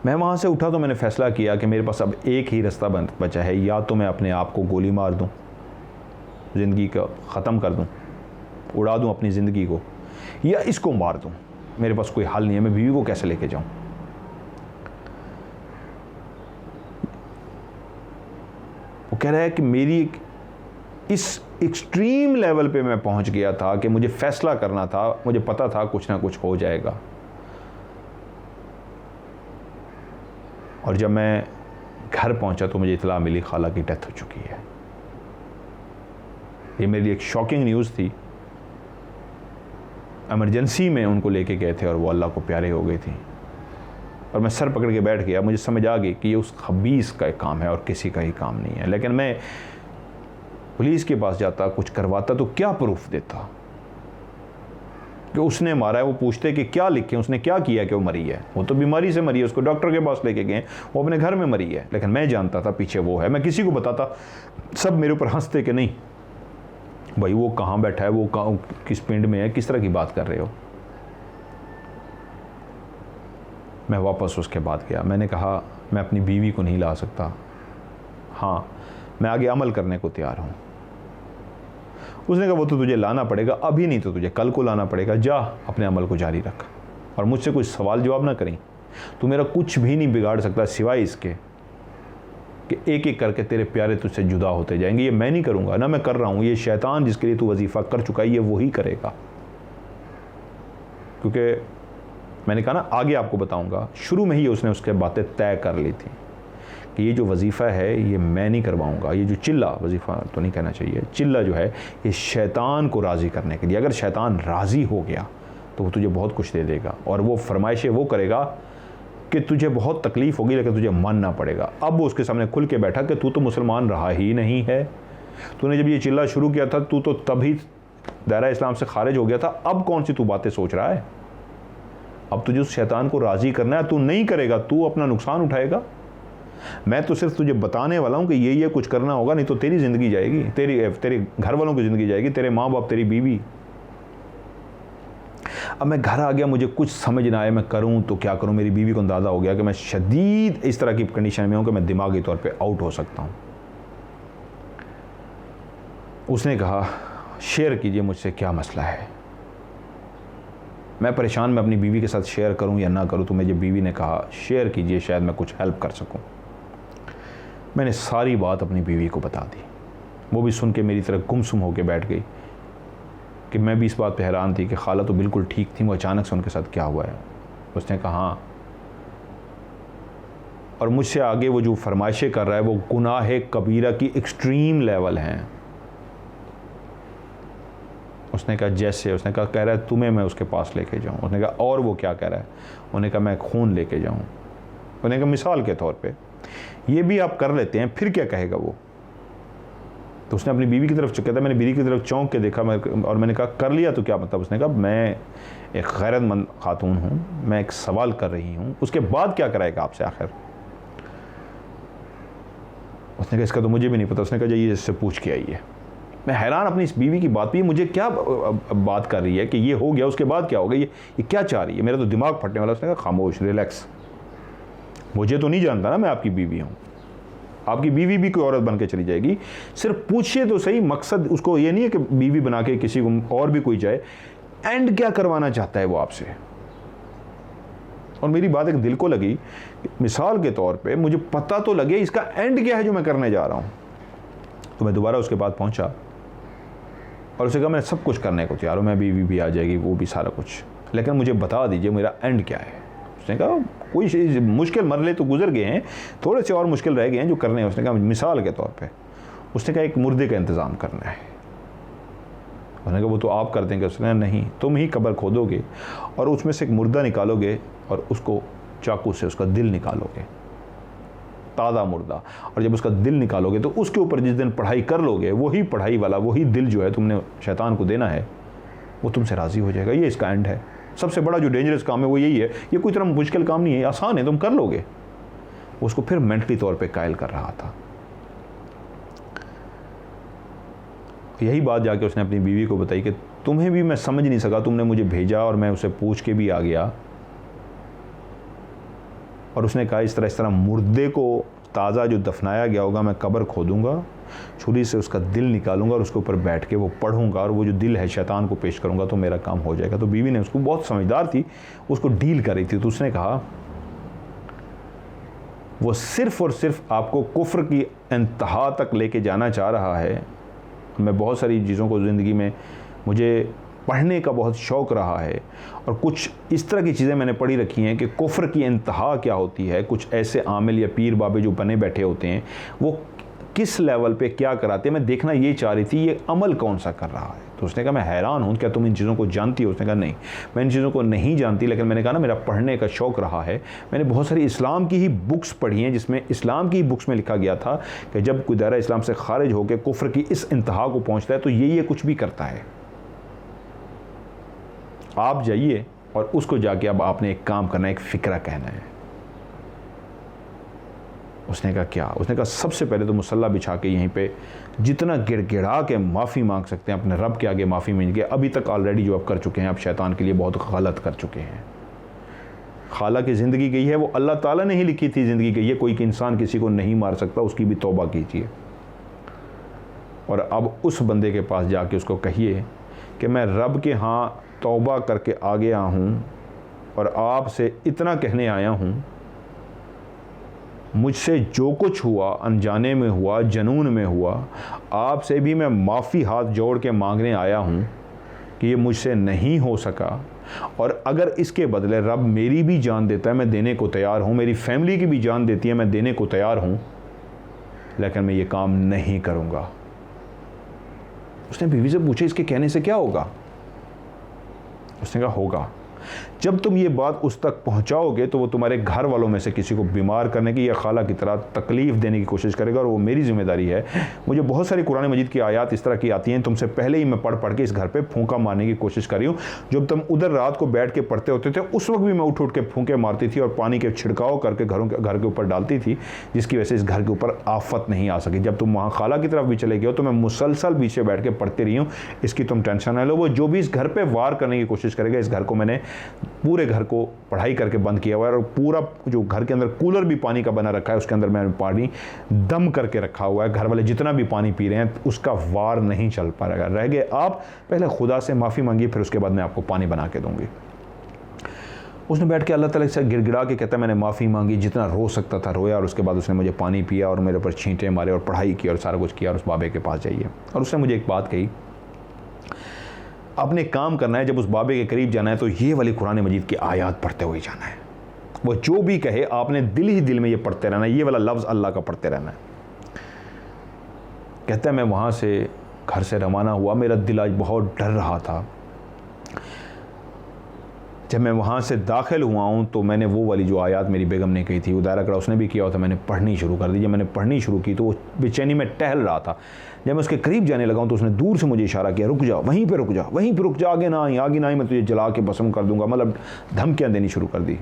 मैं वहां से उठा तो मैंने फैसला किया कि मेरे पास अब एक ही रास्ता बचा है, या तो मैं अपने आप को गोली मार दूं, ज़िंदगी का ख़त्म कर दूं, उड़ा दूं अपनी ज़िंदगी को, या इसको मार दूं। मेरे पास कोई हल नहीं है, मैं बीवी को कैसे लेके जाऊं? वो कह रहा है कि मेरी इस एक्सट्रीम लेवल पे मैं पहुंच गया था कि मुझे फैसला करना था, मुझे पता था कुछ ना कुछ हो जाएगा। और जब मैं घर पहुंचा तो मुझे इतला मिली खाला की डेथ हो चुकी है। ये मेरे लिए एक शॉकिंग न्यूज़ थी। इमरजेंसी में उनको लेके गए थे और वो अल्लाह को प्यारे हो गई थी, और मैं सर पकड़ के बैठ गया। मुझे समझ आ गई कि ये उस खबीस का काम है और किसी का ही काम नहीं है। लेकिन मैं पुलिस के पास जाता, कुछ करवाता तो क्या प्रूफ देता कि उसने मारा है? वो पूछते कि क्या लिखे, उसने क्या किया कि वो मरी है? वो तो बीमारी से मरी है, उसको डॉक्टर के पास लेके गए, वो अपने घर में मरी है। लेकिन मैं जानता था पीछे वो है। मैं किसी को बताता, सब मेरे ऊपर हंसते कि नहीं भाई वो कहाँ बैठा है, वो किस पिंड में है, किस तरह की बात कर रहे हो। मैं वापस उसके बाद गया। मैंने कहा मैं अपनी बीवी को नहीं ला सकता, हाँ मैं आगे अमल करने को तैयार हूँ। उसने कहा वो तो तुझे लाना पड़ेगा, अभी नहीं तो तुझे कल को लाना पड़ेगा, जा अपने अमल को जारी रख और मुझसे कुछ सवाल जवाब ना करें। तू मेरा कुछ भी नहीं बिगाड़ सकता सिवाय इसके कि एक एक करके तेरे प्यारे तुझसे जुदा होते जाएंगे। ये मैं नहीं करूँगा, ना मैं कर रहा हूँ, ये शैतान जिसके लिए तू वजीफ़ा कर चुका है ये वही करेगा। क्योंकि मैंने कहा ना आगे आपको बताऊँगा, शुरू में ही उसने उसके बातें तय कर ली थी कि ये जो वजीफ़ा है ये मैं नहीं करवाऊँगा। ये जो चिल्ला, वजीफ़ा तो नहीं कहना चाहिए, चिल्ला जो है ये शैतान को राज़ी करने के लिए। अगर शैतान राज़ी हो गया तो वो तुझे बहुत कुछ दे देगा, और वो फरमाइशें वो करेगा कि तुझे बहुत तकलीफ़ होगी लेकिन तुझे मानना पड़ेगा। अब वो उसके सामने खुल के बैठा कि तू तो मुसलमान रहा ही नहीं है, तूने जब ये चिल्ला शुरू किया था तू तो तभी दायरा इस्लाम से खारिज हो गया था, अब कौन सी तू बातें सोच रहा है? अब तुझे उस शैतान को राज़ी करना है, तू नहीं करेगा, तू अपना नुकसान उठाएगा। मैं तो सिर्फ तुझे बताने वाला हूँ कि ये कुछ करना होगा, नहीं तो तेरी ज़िंदगी जाएगी, तेरे घर वालों की ज़िंदगी जाएगी, तेरे माँ बाप, तेरी बीवी। अब मैं घर आ गया, मुझे कुछ समझ ना आया मैं करूँ तो क्या करूँ। मेरी बीवी को अंदाज़ा हो गया कि मैं शदीद इस तरह की कंडीशन में हूँ कि मैं दिमागी तौर पे आउट हो सकता हूँ। उसने कहा शेयर कीजिए मुझसे क्या मसला है। मैं परेशान, मैं अपनी बीवी के साथ शेयर करूं या ना करूं। तो मुझे बीवी ने कहा शेयर कीजिए, शायद मैं कुछ हेल्प कर सकूं। मैंने सारी बात अपनी बीवी को बता दी। वो भी सुन के मेरी तरह गुमसुम होकर बैठ गई कि मैं भी इस बात पे हैरान थी कि खाला तो बिल्कुल ठीक थी, वो अचानक से उनके साथ क्या हुआ है। उसने कहा हाँ, और मुझसे आगे वो जो फरमाइशें कर रहा है वो गुनाह कबीरा की एक्सट्रीम लेवल हैं। उसने कहा जैसे, उसने कहा कह रहा है तुम्हें मैं उसके पास लेके जाऊं। उसने कहा और वो क्या कह रहा है? उन्होंने कहा मैं खून लेके जाऊं। उन्होंने कहा मिसाल के तौर पे ये भी आप कर लेते हैं, फिर क्या कहेगा वो? तो उसने अपनी बीवी की तरफ कहता, मैंने बीवी की तरफ चौंक के देखा और मैंने कहा कर लिया तो क्या मतलब? उसने कहा मैं एक गैरतमंद खातून हूँ, मैं एक सवाल कर रही हूँ, उसके बाद क्या कराएगा आपसे आखिर? उसने कहा इसका तो मुझे भी नहीं पता। उसने कहा जाइए इससे पूछ के आइए। मैं हैरान अपनी इस बीवी की बात पे, मुझे क्या बात कर रही है कि ये हो गया उसके बाद क्या होगा, ये क्या चाह रही है, मेरा तो दिमाग फटने वाला। उसने कहा खामोश, रिलैक्स, मुझे तो नहीं जानता ना मैं आपकी बीवी हूँ, आपकी बीवी भी कोई औरत बन के चली जाएगी। सिर्फ पूछिए तो सही, मकसद उसको ये नहीं है कि बीवी बना के किसी को और भी कोई जाए, एंड क्या करवाना चाहता है वो आपसे। और मेरी बात एक दिल को लगी, मिसाल के तौर पे मुझे पता तो लगे इसका एंड क्या है जो मैं करने जा रहा हूँ। तो मैं दोबारा उसके बाद पहुँचा और उसे कहा मैं सब कुछ करने को तैयार हूँ, मैं बीवी भी आ जाएगी, वो भी सारा कुछ, लेकिन मुझे बता दीजिए मेरा एंड क्या है। उसने कहा कोई मुश्किल मरले तो गुजर गए हैं, थोड़े से और मुश्किल रह गए हैं जो करने हैं। उसने कहा मिसाल के तौर पे, उसने कहा एक मुर्दे का इंतज़ाम करना है। उन्होंने कहा वो तो आप कर देंगे। उसने कहा नहीं, तुम ही कब्र खोदोगे और उसमें से एक मुर्दा निकालोगे और उसको चाकू से उसका दिल निकालोगे, ताज़ा मुर्दा, और जब उसका दिल निकालोगे तो उसके ऊपर जिस दिन पढ़ाई कर लोगे, वही पढ़ाई वाला वही दिल जो है तुमने शैतान को देना है, वो तुमसे राज़ी हो जाएगा। ये इसका एंड है। सबसे बड़ा जो डेंजरस काम है वो यही है। ये कोई इतना मुश्किल काम नहीं है, आसान है, तुम कर लोगे। उसको फिर मेंटली तौर पे कायल कर रहा था। यही बात जाके उसने अपनी बीवी को बताई कि तुम्हें भी मैं समझ नहीं सका, तुमने मुझे भेजा और मैं उसे पूछ के भी आ गया। और उसने कहा इस तरह मुर्दे को ताज़ा जो दफनाया गया होगा मैं कब्र खोदूंगा, छुरी से उसका दिल निकालूंगा और उसके ऊपर बैठ के वो पढ़ूंगा और वो जो दिल है शैतान को पेश करूंगा तो मेरा काम हो जाएगा। तो बीवी ने, उसको बहुत समझदार थी, उसको डील कर रही थी, तो उसने कहा वो सिर्फ़ और सिर्फ आपको कुफ्र की इंतहा तक लेके जाना चाह रहा है। मैं बहुत सारी चीज़ों को ज़िंदगी में, मुझे पढ़ने का बहुत शौक़ रहा है और कुछ इस तरह की चीज़ें मैंने पढ़ी रखी हैं कि कुफ्र की इंतहा क्या होती है। कुछ ऐसे आमिल या पीर बाबे जो बने बैठे होते हैं वो किस लेवल पे क्या कराते हैं, मैं देखना ये चाह रही थी ये अमल कौन सा कर रहा है। तो उसने कहा मैं हैरान हूँ, क्या तुम इन चीज़ों को जानती हो? उसने कहा नहीं, मैं इन चीज़ों को नहीं जानती, लेकिन मैंने कहा ना मेरा पढ़ने का शौक़ रहा है। मैंने बहुत सारी इस्लाम की ही बुक्स पढ़ी हैं जिसमें इस्लाम की बुक्स में लिखा गया था कि जब कोई दायरा इस्लाम से खारिज होकर कुफ्र की इस इंतहा को पहुँचता है तो ये कुछ भी करता है। आप जाइए और उसको जाके अब आपने एक काम करना है, एक फ़िक्रा कहना है। उसने कहा क्या? उसने कहा सबसे पहले तो मुसल्ला बिछा के यहीं पे जितना गिड़गिड़ा के माफ़ी मांग सकते हैं अपने रब के आगे माफ़ी मांग के। अभी तक ऑलरेडी जो आप कर चुके हैं, आप शैतान के लिए बहुत गलत कर चुके हैं। खाला की ज़िंदगी गई है, वो अल्लाह ताला ने ही लिखी थी ज़िंदगी गई है, कोई इंसान किसी को नहीं मार सकता, उसकी भी तौबा कीजिए। और अब उस बंदे के पास जाके उसको कहिए कि मैं रब के यहाँ तौबा करके आ गया हूँ और आपसे इतना कहने आया हूँ, मुझसे जो कुछ हुआ अनजाने में हुआ, जनून में हुआ, आपसे भी मैं माफ़ी हाथ जोड़ के मांगने आया हूँ कि ये मुझसे नहीं हो सका, और अगर इसके बदले रब मेरी भी जान देता है मैं देने को तैयार हूँ, मेरी फैमिली की भी जान देती है मैं देने को तैयार हूँ, लेकिन मैं ये काम नहीं करूँगा। उसने बीवी से पूछा इसके कहने से क्या होगा? उसने कहा होगा जब तुम ये बात उस तक पहुंचाओगे तो वो तुम्हारे घर वालों में से किसी को बीमार करने की या खाला की तरह तकलीफ़ देने की कोशिश करेगा, और वो मेरी जिम्मेदारी है। मुझे बहुत सारी कुरान मजीद की आयत इस तरह की आती हैं, तुमसे पहले ही मैं पढ़ के इस घर पे फूंका मारने की कोशिश कर रही हूँ। जब तुम उधर रात को बैठ के पढ़ते होते थे उस वक्त भी मैं उठ के फूंके मारती थी और पानी के छिड़काव करके घर के ऊपर डालती थी, जिसकी वजह से इस घर के ऊपर आफत नहीं आ सकी। जब तुम वहाँ खाला की तरफ भी चले गए हो तो मैं मुसलसल पीछे बैठ के पढ़ती रही हूँ, इसकी तुम टेंशन ना लो। वो जो भी इस घर पर वार करने की कोशिश करेगा, इस घर को मैंने पूरे घर को पढ़ाई करके बंद किया हुआ है, और पूरा जो घर के अंदर कूलर भी पानी का बना रखा है उसके अंदर मैंने पानी दम करके रखा हुआ है। घर वाले जितना भी पानी पी रहे हैं उसका वार नहीं चल पा रहा रह गए। आप पहले खुदा से माफ़ी मांगिए, फिर उसके बाद मैं आपको पानी बना के दूंगी। उसने बैठ के अल्लाह ताला से गिड़गिड़ा के कहता है मैंने माफ़ी मांगी, जितना रो सकता था रोया, और उसके बाद उसने मुझे पानी पिया और मेरे ऊपर छींटे मारे और पढ़ाई की और सारा कुछ किया। और उस बाबे के पास जाइए, और उसने मुझे एक बात कही, आपने काम करना है, जब उस बाबे के करीब जाना है तो ये वाली कुरान मजीद की आयत पढ़ते हुए जाना है। वो जो भी कहे आपने दिल ही दिल में ये पढ़ते रहना है, ये वाला लफ्ज़ अल्लाह का पढ़ते रहना है। कहता है मैं वहाँ से घर से रवाना हुआ, मेरा दिल आज बहुत डर रहा था। जब मैं वहाँ से दाखिल हुआ हूँ तो मैंने वो वाली जो आयत मेरी बेगम ने कही थी, वो दायरा कड़ा उसने भी किया होता, मैंने पढ़नी शुरू कर दी। जब मैंने पढ़नी शुरू की तो वो बेचैनी में टहल रहा था। जब मैं उसके करीब जाने लगा हूँ तो उसने दूर से मुझे इशारा किया, रुक जा, वहीं पे रुक जा, वहीं पे रुक जा, आगे ना आई, मैं तुझे जला के भस्म कर दूंगा। मतलब धमकियाँ देनी शुरू कर दी।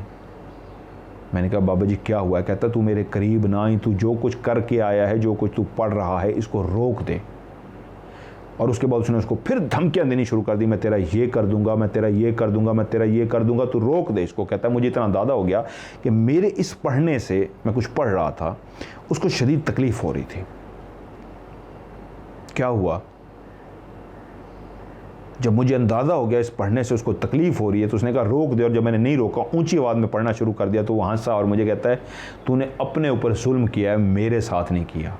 मैंने कहा बाबा जी क्या हुआ है? कहता तू मेरे करीब ना आई, तू जो कुछ करके आया है, जो कुछ तू पढ़ रहा है, इसको रोक दे। और उसके बाद उसने उसको फिर धमकियाँ देनी शुरू कर दी, मैं तेरा ये कर दूंगा, मैं तेरा ये कर दूंगा, मैं तेरा ये कर दूंगा, तू रोक दे इसको। कहता है मुझे इतना अंदाज़ा हो गया कि मेरे इस पढ़ने से, मैं कुछ पढ़ रहा था, उसको शदीद तकलीफ़ हो रही थी। क्या हुआ? जब मुझे अंदाज़ा हो गया इस पढ़ने से उसको तकलीफ़ हो रही है तो उसने कहा रोक दे। और जब मैंने नहीं रोका, ऊंची आवाज़ में पढ़ना शुरू कर दिया, तो वो हंसा और मुझे कहता है तूने अपने ऊपर जुल्म किया है, मेरे साथ नहीं किया।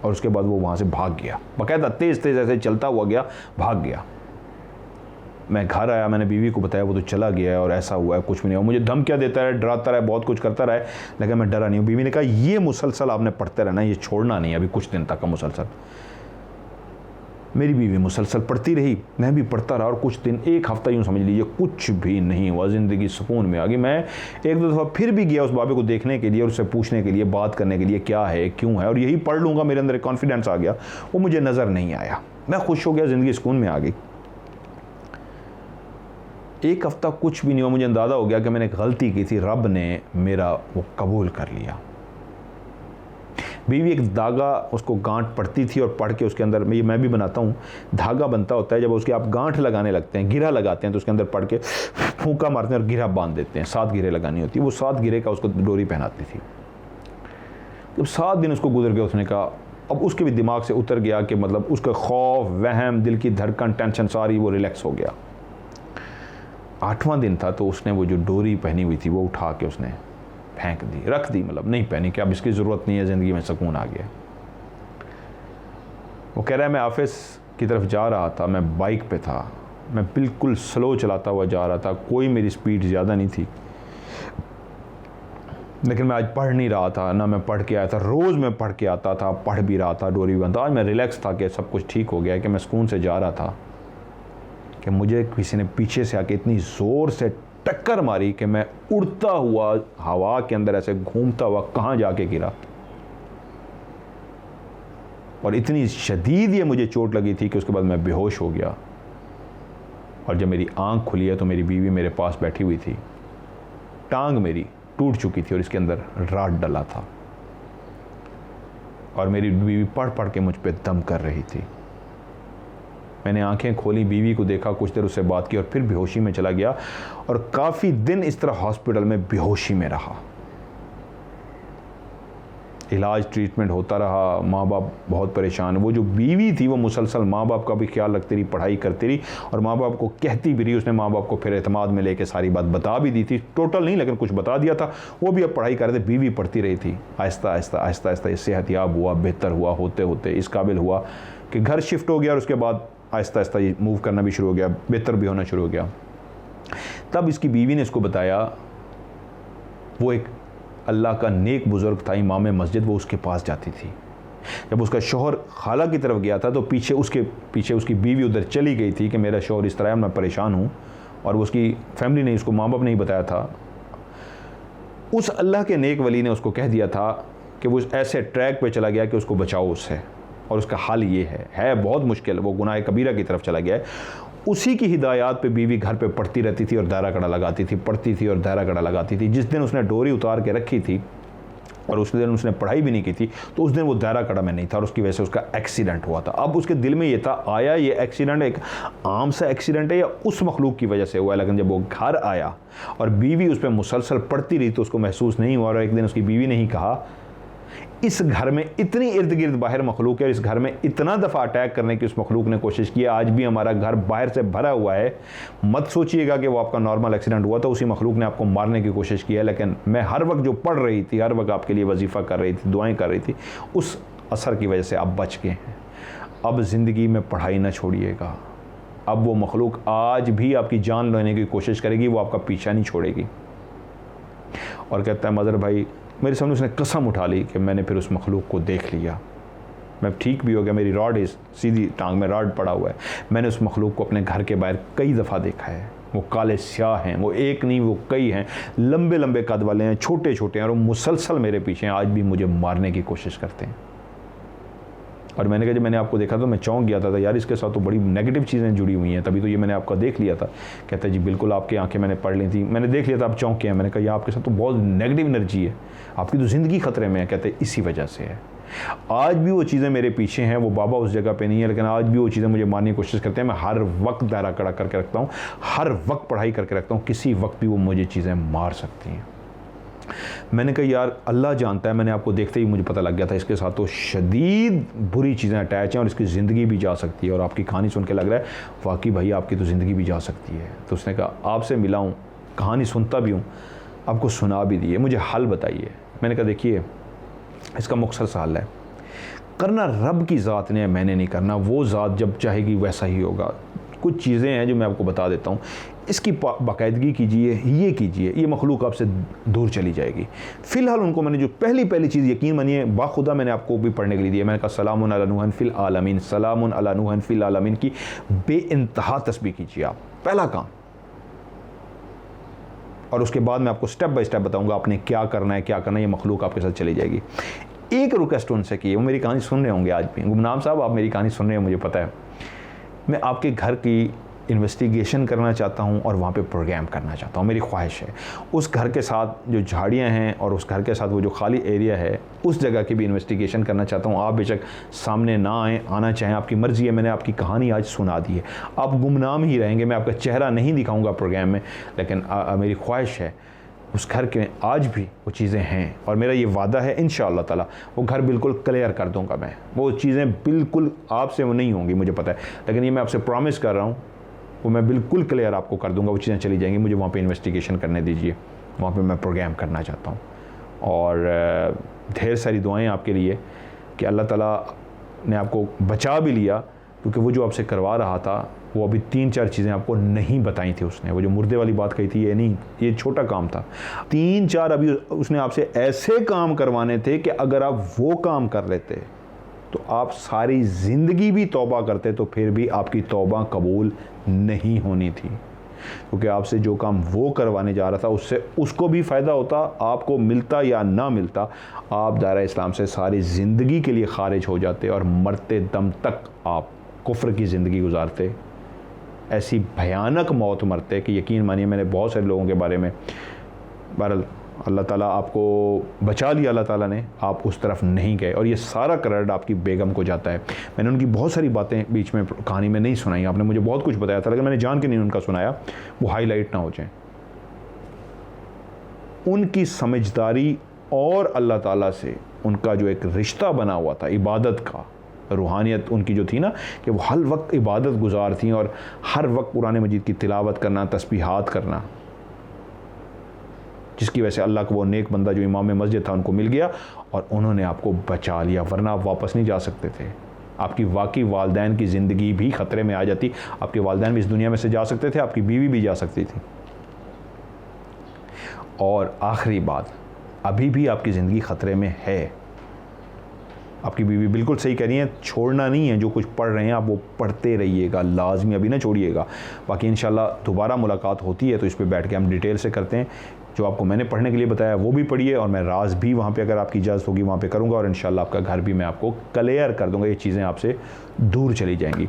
और उसके बाद वो वहाँ से भाग गया, बाकायदा तेज़ तेज़ ऐसे चलता हुआ गया, भाग गया। मैं घर आया, मैंने बीवी को बताया, वो तो चला गया है और ऐसा हुआ है, कुछ भी नहीं हुआ। मुझे धमकियाँ देता रहा, डराता रहा, बहुत कुछ करता रहा, लेकिन मैं डरा नहीं हूँ। बीवी ने कहा ये मुसलसल आपने पढ़ते रहना, ये छोड़ना नहीं अभी कुछ दिन तक का मुसलसल। मेरी बीवी मुसलसल पढ़ती रही, मैं भी पढ़ता रहा और कुछ दिन, एक हफ़्ता यूँ समझ लीजिए, कुछ भी नहीं हुआ, ज़िंदगी सुकून में आ गई। मैं एक दो दफ़ा फिर भी गया उस बाबे को देखने के लिए और उससे पूछने के लिए, बात करने के लिए, क्या है क्यों है और यही पढ़ लूँगा, मेरे अंदर एक कॉन्फिडेंस आ गया, वो मुझे नज़र नहीं आया। मैं खुश हो गया, ज़िंदगी सुकून में आ गई। एक हफ़्ता कुछ भी नहीं हुआ, मुझे अंदाज़ा हो गया कि मैंने एक गलती की थी, रब ने मेरा वो कबूल कर लिया। बीवी एक धागा, उसको गांठ पड़ती थी और पढ़ के उसके अंदर, मैं भी बनाता हूँ, धागा बनता होता है, जब उसके आप गांठ लगाने लगते हैं, गिरा लगाते हैं, तो उसके अंदर पढ़ के फूंका मारते हैं और गिरा बांध देते हैं। 7 गिरे लगानी होती है, वो 7 गिरे का उसको डोरी पहनाती थी। जब 7 दिन उसको गुजर गया, उसने कहा, अब उसके भी दिमाग से उतर गया कि मतलब उसका खौफ, वहम, दिल की धड़कन, टेंशन सारी वो रिलैक्स हो गया। 8वां दिन था तो उसने वो जो डोरी पहनी हुई थी वो उठा के उसने फेंक दी, रख दी, मतलब नहीं पहनी कि अब इसकी ज़रूरत नहीं है, ज़िंदगी में सुकून आ गया। वो कह रहा है मैं ऑफिस की तरफ जा रहा था, मैं बाइक पे था, मैं बिल्कुल स्लो चलाता हुआ जा रहा था, कोई मेरी स्पीड ज़्यादा नहीं थी, लेकिन मैं आज पढ़ नहीं रहा था, ना मैं पढ़ के आया था। रोज़ मैं पढ़ के आता था, पढ़ भी रहा था, डोरी भी बंद था। आज मैं रिलैक्स था कि सब कुछ ठीक हो गया, कि मैं सुकून से जा रहा था कि मुझे किसी ने पीछे से आके इतनी ज़ोर से टक्कर मारी कि मैं उड़ता हुआ हवा के अंदर ऐसे घूमता हुआ कहाँ जाके गिरा, और इतनी शदीद ये मुझे चोट लगी थी कि उसके बाद मैं बेहोश हो गया। और जब मेरी आंख खुली है तो मेरी बीवी मेरे पास बैठी हुई थी, टांग मेरी टूट चुकी थी और इसके अंदर राड डला था, और मेरी बीवी पढ़ पढ़ के मुझ पे दम कर रही थी। मैंने आंखें खोली, बीवी को देखा, कुछ देर उससे बात की और फिर बेहोशी में चला गया, और काफ़ी दिन इस तरह हॉस्पिटल में बेहोशी में रहा। इलाज, ट्रीटमेंट होता रहा, माँ बाप बहुत परेशान। वो जो बीवी थी वो मुसलसल माँ बाप का भी ख्याल रखती रही, पढ़ाई करती रही, और माँ बाप को कहती भी रही। उसने माँ बाप को फिर एतमाद में लेके सारी बात बता भी दी थी, टोटल नहीं लेकिन कुछ बता दिया था। वो भी अब पढ़ाई कर रहे थे, बीवी पढ़ती रही थी। आहिस्ता आहिस्ता आहिस्ता आहिस्ता ये सेहतयाब हुआ, बेहतर हुआ, होते होते इस काबिल हुआ कि घर शिफ्ट हो गया, और उसके बाद आहिस्ता आहिस्ता ये मूव करना भी शुरू हो गया, बेहतर भी होना शुरू हो गया। तब इसकी बीवी ने इसको बताया, वो एक अल्लाह का नेक बुज़ुर्ग था, इमाम मस्जिद, वो उसके पास जाती थी। जब उसका शौहर खाला की तरफ गया था तो उसके पीछे उसकी बीवी उधर चली गई थी कि मेरा शौहर इस तरह है, मैं परेशान हूँ, और उसकी फैमिली ने, उसको माँ बाप ने ही बताया था। उस अल्लाह के नेक वली ने उसको कह दिया था कि वो ऐसे ट्रैक पे चला गया कि उसको बचाओ उससे, और उसका हाल ये है बहुत मुश्किल, वो गुनाह कबीरा की तरफ चला गया है। उसी की हिदायत पे बीवी घर पे पढ़ती रहती थी और दायरा कड़ा लगाती थी, पढ़ती थी और दायरा कड़ा लगाती थी। जिस दिन उसने डोरी उतार के रखी थी और उस दिन उसने पढ़ाई भी नहीं की थी, तो उस दिन वो दायरा कड़ा में नहीं था, और उसकी वजह से उसका एक्सीडेंट हुआ था। अब उसके दिल में ये था, आया ये एक्सीडेंट एक आम सा एक्सीडेंट है या उस मखलूक की वजह से हुआ है। लेकिन जब वो घर आया और बीवी उस पर मुसलसल पढ़ती रही तो उसको महसूस नहीं हुआ। और एक दिन उसकी बीवी ने ही कहा, इस घर में इतनी इर्द गिर्द बाहर मखलूक है, और इस घर में इतना दफ़ा अटैक करने की उस मखलूक ने कोशिश की, आज भी हमारा घर बाहर से भरा हुआ है। मत सोचिएगा कि वो आपका नॉर्मल एक्सीडेंट हुआ था, उसी मखलूक ने आपको मारने की कोशिश की है। लेकिन मैं हर वक्त जो पढ़ रही थी, हर वक्त आपके लिए वजीफ़ा कर रही थी, दुआएं कर रही थी, उस असर की वजह से आप बच गए हैं। अब ज़िंदगी में पढ़ाई ना छोड़िएगा। अब वो मखलूक आज भी आपकी जान लेने की कोशिश करेगी, वो आपका पीछा नहीं छोड़ेगी। और कहता है, मदर भाई, मेरे सामने उसने कसम उठा ली कि मैंने फिर उस मखलूक को देख लिया, मैं ठीक भी हो गया, मेरी रॉड इस सीधी टांग में रॉड पड़ा हुआ है। मैंने उस मखलूक को अपने घर के बाहर कई दफ़ा देखा है। वो काले स्याह हैं, वो एक नहीं वो कई हैं, लंबे लंबे कद वाले हैं, छोटे छोटे हैं, और वो मुसलसल मेरे पीछे हैं, आज भी मुझे मारने की कोशिश करते हैं। और मैंने कहा, जब मैंने आपको देखा तो मैं चौंक गया था यार, इसके साथ तो बड़ी नेगेटिव चीज़ें जुड़ी हुई हैं, तभी तो ये मैंने आपका देख लिया था। कहता है, जी बिल्कुल, आपकी आंखें मैंने पढ़ ली थी, मैंने देख लिया था, आप चौंक के हैं। मैंने कहा, ये आपके साथ तो बहुत नेगेटिव एनर्जी है, आपकी तो ज़िंदगी ख़तरे में है। कहते हैं, इसी वजह से है। आज भी वो चीज़ें मेरे पीछे हैं, वो बाबा उस जगह पे नहीं है, लेकिन आज भी वो चीज़ें मुझे मारने की कोशिश करते हैं। मैं हर वक्त दायरा कड़ा करके रखता हूँ, हर वक्त पढ़ाई करके रखता हूँ, किसी वक्त भी वो मुझे चीज़ें मार सकती हैं। मैंने कहा, यार अल्लाह जानता है, मैंने आपको देखते ही मुझे पता लग गया था इसके साथ तो शदीद बुरी चीज़ें अटैच हैं और इसकी ज़िंदगी भी जा सकती है। और आपकी कहानी सुन के लग रहा है वाकई भाई आपकी तो ज़िंदगी भी जा सकती है। तो उसने कहा, आपसे मिला हूँ, कहानी सुनता भी हूँ, आपको सुना भी दी है, मुझे हल बताइए। मैंने कहा, देखिए इसका मुख्तसर सा हल है, करना रब की ज़ात ने, मैंने नहीं करना, वो ज़ात जब चाहेगी वैसा ही होगा। कुछ चीज़ें हैं जो मैं आपको बता देता हूँ, इसकी बाकायदगी कीजिए, ये कीजिए, ये मखलूक आपसे दूर चली जाएगी। फ़िलहाल उनको मैंने जो पहली चीज़, यकीन मानिए बाखुदा मैंने आपको भी पढ़ने के लिए दिया, मैंने कहा सलामुन अला नूहन फिल आलमीन, सलामुन अला नूहन फिल आलमीन की बेइंतहा तस्बीह कीजिए आप, पहला काम। और उसके बाद मैं आपको स्टेप बाय स्टेप बताऊंगा आपने क्या करना है, ये मखलूक आपके साथ चली जाएगी। एक रिक्वेस्ट उनसे की है, वो मेरी कहानी सुन रहे होंगे आज भी, गुमनाम साहब आप मेरी कहानी सुन रहे हैं मुझे पता है, मैं आपके घर की इन्वेस्टिगेशन करना चाहता हूं और वहां पे प्रोग्राम करना चाहता हूं। मेरी ख्वाहिश है उस घर के साथ जो झाड़ियां हैं और उस घर के साथ वो जो खाली एरिया है, उस जगह की भी इन्वेस्टिगेशन करना चाहता हूं। आप बेशक सामने ना आए, आना चाहें, आपकी मर्ज़ी है। मैंने आपकी कहानी आज सुना दी है, आप गुमनाम ही रहेंगे, मैं आपका चेहरा नहीं दिखाऊँगा प्रोग्राम में, लेकिन मेरी ख्वाहिश है उस घर के आज भी वो चीज़ें हैं और मेरा ये वादा है इंशाअल्लाह ताला वो घर बिल्कुल क्लियर कर दूंगा मैं। वो चीज़ें बिल्कुल आपसे वो नहीं होंगी मुझे पता है, लेकिन ये मैं आपसे प्रॉमिस कर रहा हूँ वो मैं बिल्कुल क्लियर आपको कर दूंगा। वो चीज़ें चली जाएंगी, मुझे वहाँ पे इन्वेस्टिगेशन करने दीजिए, वहाँ पे मैं प्रोग्राम करना चाहता हूँ। और ढेर सारी दुआएं आपके लिए कि अल्लाह ताला ने आपको बचा भी लिया, क्योंकि वो जो आपसे करवा रहा था वो अभी 3-4 चीज़ें आपको नहीं बताई थी उसने। वो जो मुर्दे वाली बात कही थी, ये नहीं, ये छोटा काम था। 3-4 अभी उसने आपसे ऐसे काम करवाने थे कि अगर आप वो काम कर लेते तो आप सारी ज़िंदगी भी तौबा करते तो फिर भी आपकी तौबा कबूल नहीं होनी थी, क्योंकि आपसे जो काम वो करवाने जा रहा था उससे उसको भी फ़ायदा होता, आपको मिलता या ना मिलता, आप दायरा इस्लाम से सारी ज़िंदगी के लिए खारिज हो जाते और मरते दम तक आप कुफ्र की ज़िंदगी गुजारते, ऐसी भयानक मौत मरते कि यकीन मानिए मैंने बहुत सारे लोगों के बारे में, बहरहाल अल्लाह ताला आपको बचा लिया, अल्लाह ताला ने, आप उस तरफ नहीं गए और ये सारा क्रेडिट आपकी बेगम को जाता है। मैंने उनकी बहुत सारी बातें बीच में कहानी में नहीं सुनाई, आपने मुझे बहुत कुछ बताया था लेकिन मैंने जान के नहीं उनका सुनाया, वो हाईलाइट ना हो जाए। उनकी समझदारी और अल्लाह ताला से उनका जो एक रिश्ता बना हुआ था इबादत का, रूहानियत उनकी जो थी ना कि वो हर वक्त इबादत गुजार थी और हर वक्त कुरान मजीद की तिलावत करना, तस्बीहात करना, जिसकी वजह से अल्लाह को वो नेक बंदा जो इमाम मस्जिद था उनको मिल गया और उन्होंने आपको बचा लिया, वरना आप वापस नहीं जा सकते थे। आपकी वाकई वालदैन की ज़िंदगी भी ख़तरे में आ जाती, आपके वालदैन भी इस दुनिया में से जा सकते थे, आपकी बीवी भी जा सकती थी। और आखिरी बात, अभी भी आपकी ज़िंदगी ख़तरे में है। आपकी बीवी बिल्कुल सही कह रही है, छोड़ना नहीं है, जो कुछ पढ़ रहे हैं आप वो पढ़ते रहिएगा, लाजमी अभी ना छोड़िएगा। बाकी इंशाल्लाह दोबारा मुलाकात होती है तो इस पर बैठ के हम डिटेल से करते हैं। जो आपको मैंने पढ़ने के लिए बताया वो भी पढ़िए और मैं राज भी वहाँ पे अगर आपकी इजाज़त होगी वहाँ पे करूँगा और इंशाल्लाह आपका घर भी मैं आपको क्लियर कर दूँगा, ये चीज़ें आपसे दूर चली जाएंगी।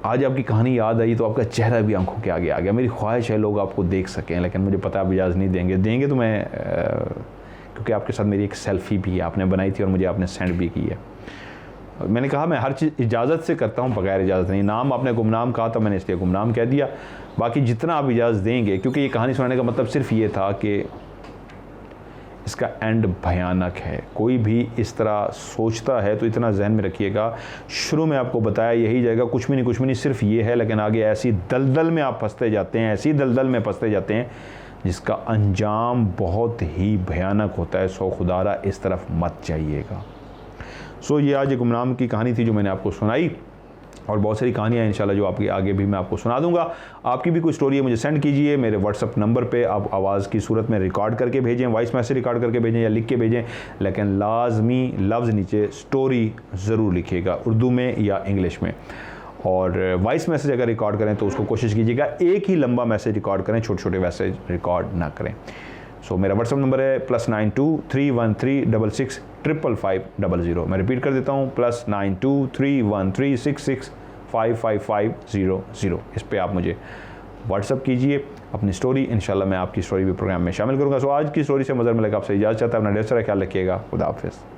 आज आपकी कहानी याद आई तो आपका चेहरा भी आंखों के आगे आ गया। मेरी ख्वाहिश है लोग आपको देख सकें, लेकिन मुझे पता है आप इजाज़त नहीं देंगे तो मैं क्योंकि आपके साथ मेरी एक सेल्फ़ी भी है, आपने बनाई थी और मुझे आपने सेंड भी की है। मैंने कहा मैं हर चीज़ इजाज़त से करता हूँ, बगैर इजाज़त नहीं। नाम आपने गुमनाम कहा तो मैंने इसलिए गुमनाम कह दिया, बाकी जितना आप इजाज़त देंगे, क्योंकि ये कहानी सुनाने का मतलब सिर्फ ये था कि इसका एंड भयानक है। कोई भी इस तरह सोचता है तो इतना जहन में रखिएगा, शुरू में आपको बताया यही जाएगा, कुछ भी नहीं सिर्फ ये है, लेकिन आगे ऐसी दलदल में आप फंसते जाते हैं, ऐसी दलदल में फंसते जाते हैं जिसका अंजाम बहुत ही भयानक होता है। सो खुदारा इस तरफ मत जाइएगा। सो ये आज गुमनाम की कहानी थी जो मैंने आपको सुनाई, और बहुत सारी कहानियाँ इंशाल्लाह जो आपकी आगे भी मैं आपको सुना दूंगा। आपकी भी कोई स्टोरी है मुझे सेंड कीजिए मेरे व्हाट्सअप नंबर पे, आप आवाज़ की सूरत में रिकॉर्ड करके भेजें, वॉइस मैसेज रिकॉर्ड करके भेजें या लिख के भेजें, लेकिन लाजमी लफ्ज़ नीचे स्टोरी ज़रूर लिखिएगा, उर्दू में या इंग्लिश में। और वॉइस मैसेज अगर रिकॉर्ड करें तो उसको कोशिश कीजिएगा एक ही लंबा मैसेज रिकॉर्ड करें, छोटे छोटे मैसेज रिकॉर्ड ना करें। सो मेरा व्हाट्सअप नंबर है +9231365500। मैं रिपीट कर देता हूँ, +923136655500। इस पर आप मुझे व्हाट्सअप कीजिए अपनी स्टोरी, इंशाल्लाह मैं आपकी स्टोरी भी प्रोग्राम में शामिल करूँगा। सो आज की स्टोरी से मज़र मिलेगा, आपसे इजाज़त चाहता है। अपना ढेर सारा ख्याल रखिएगा। खुदा हाफ़िज़।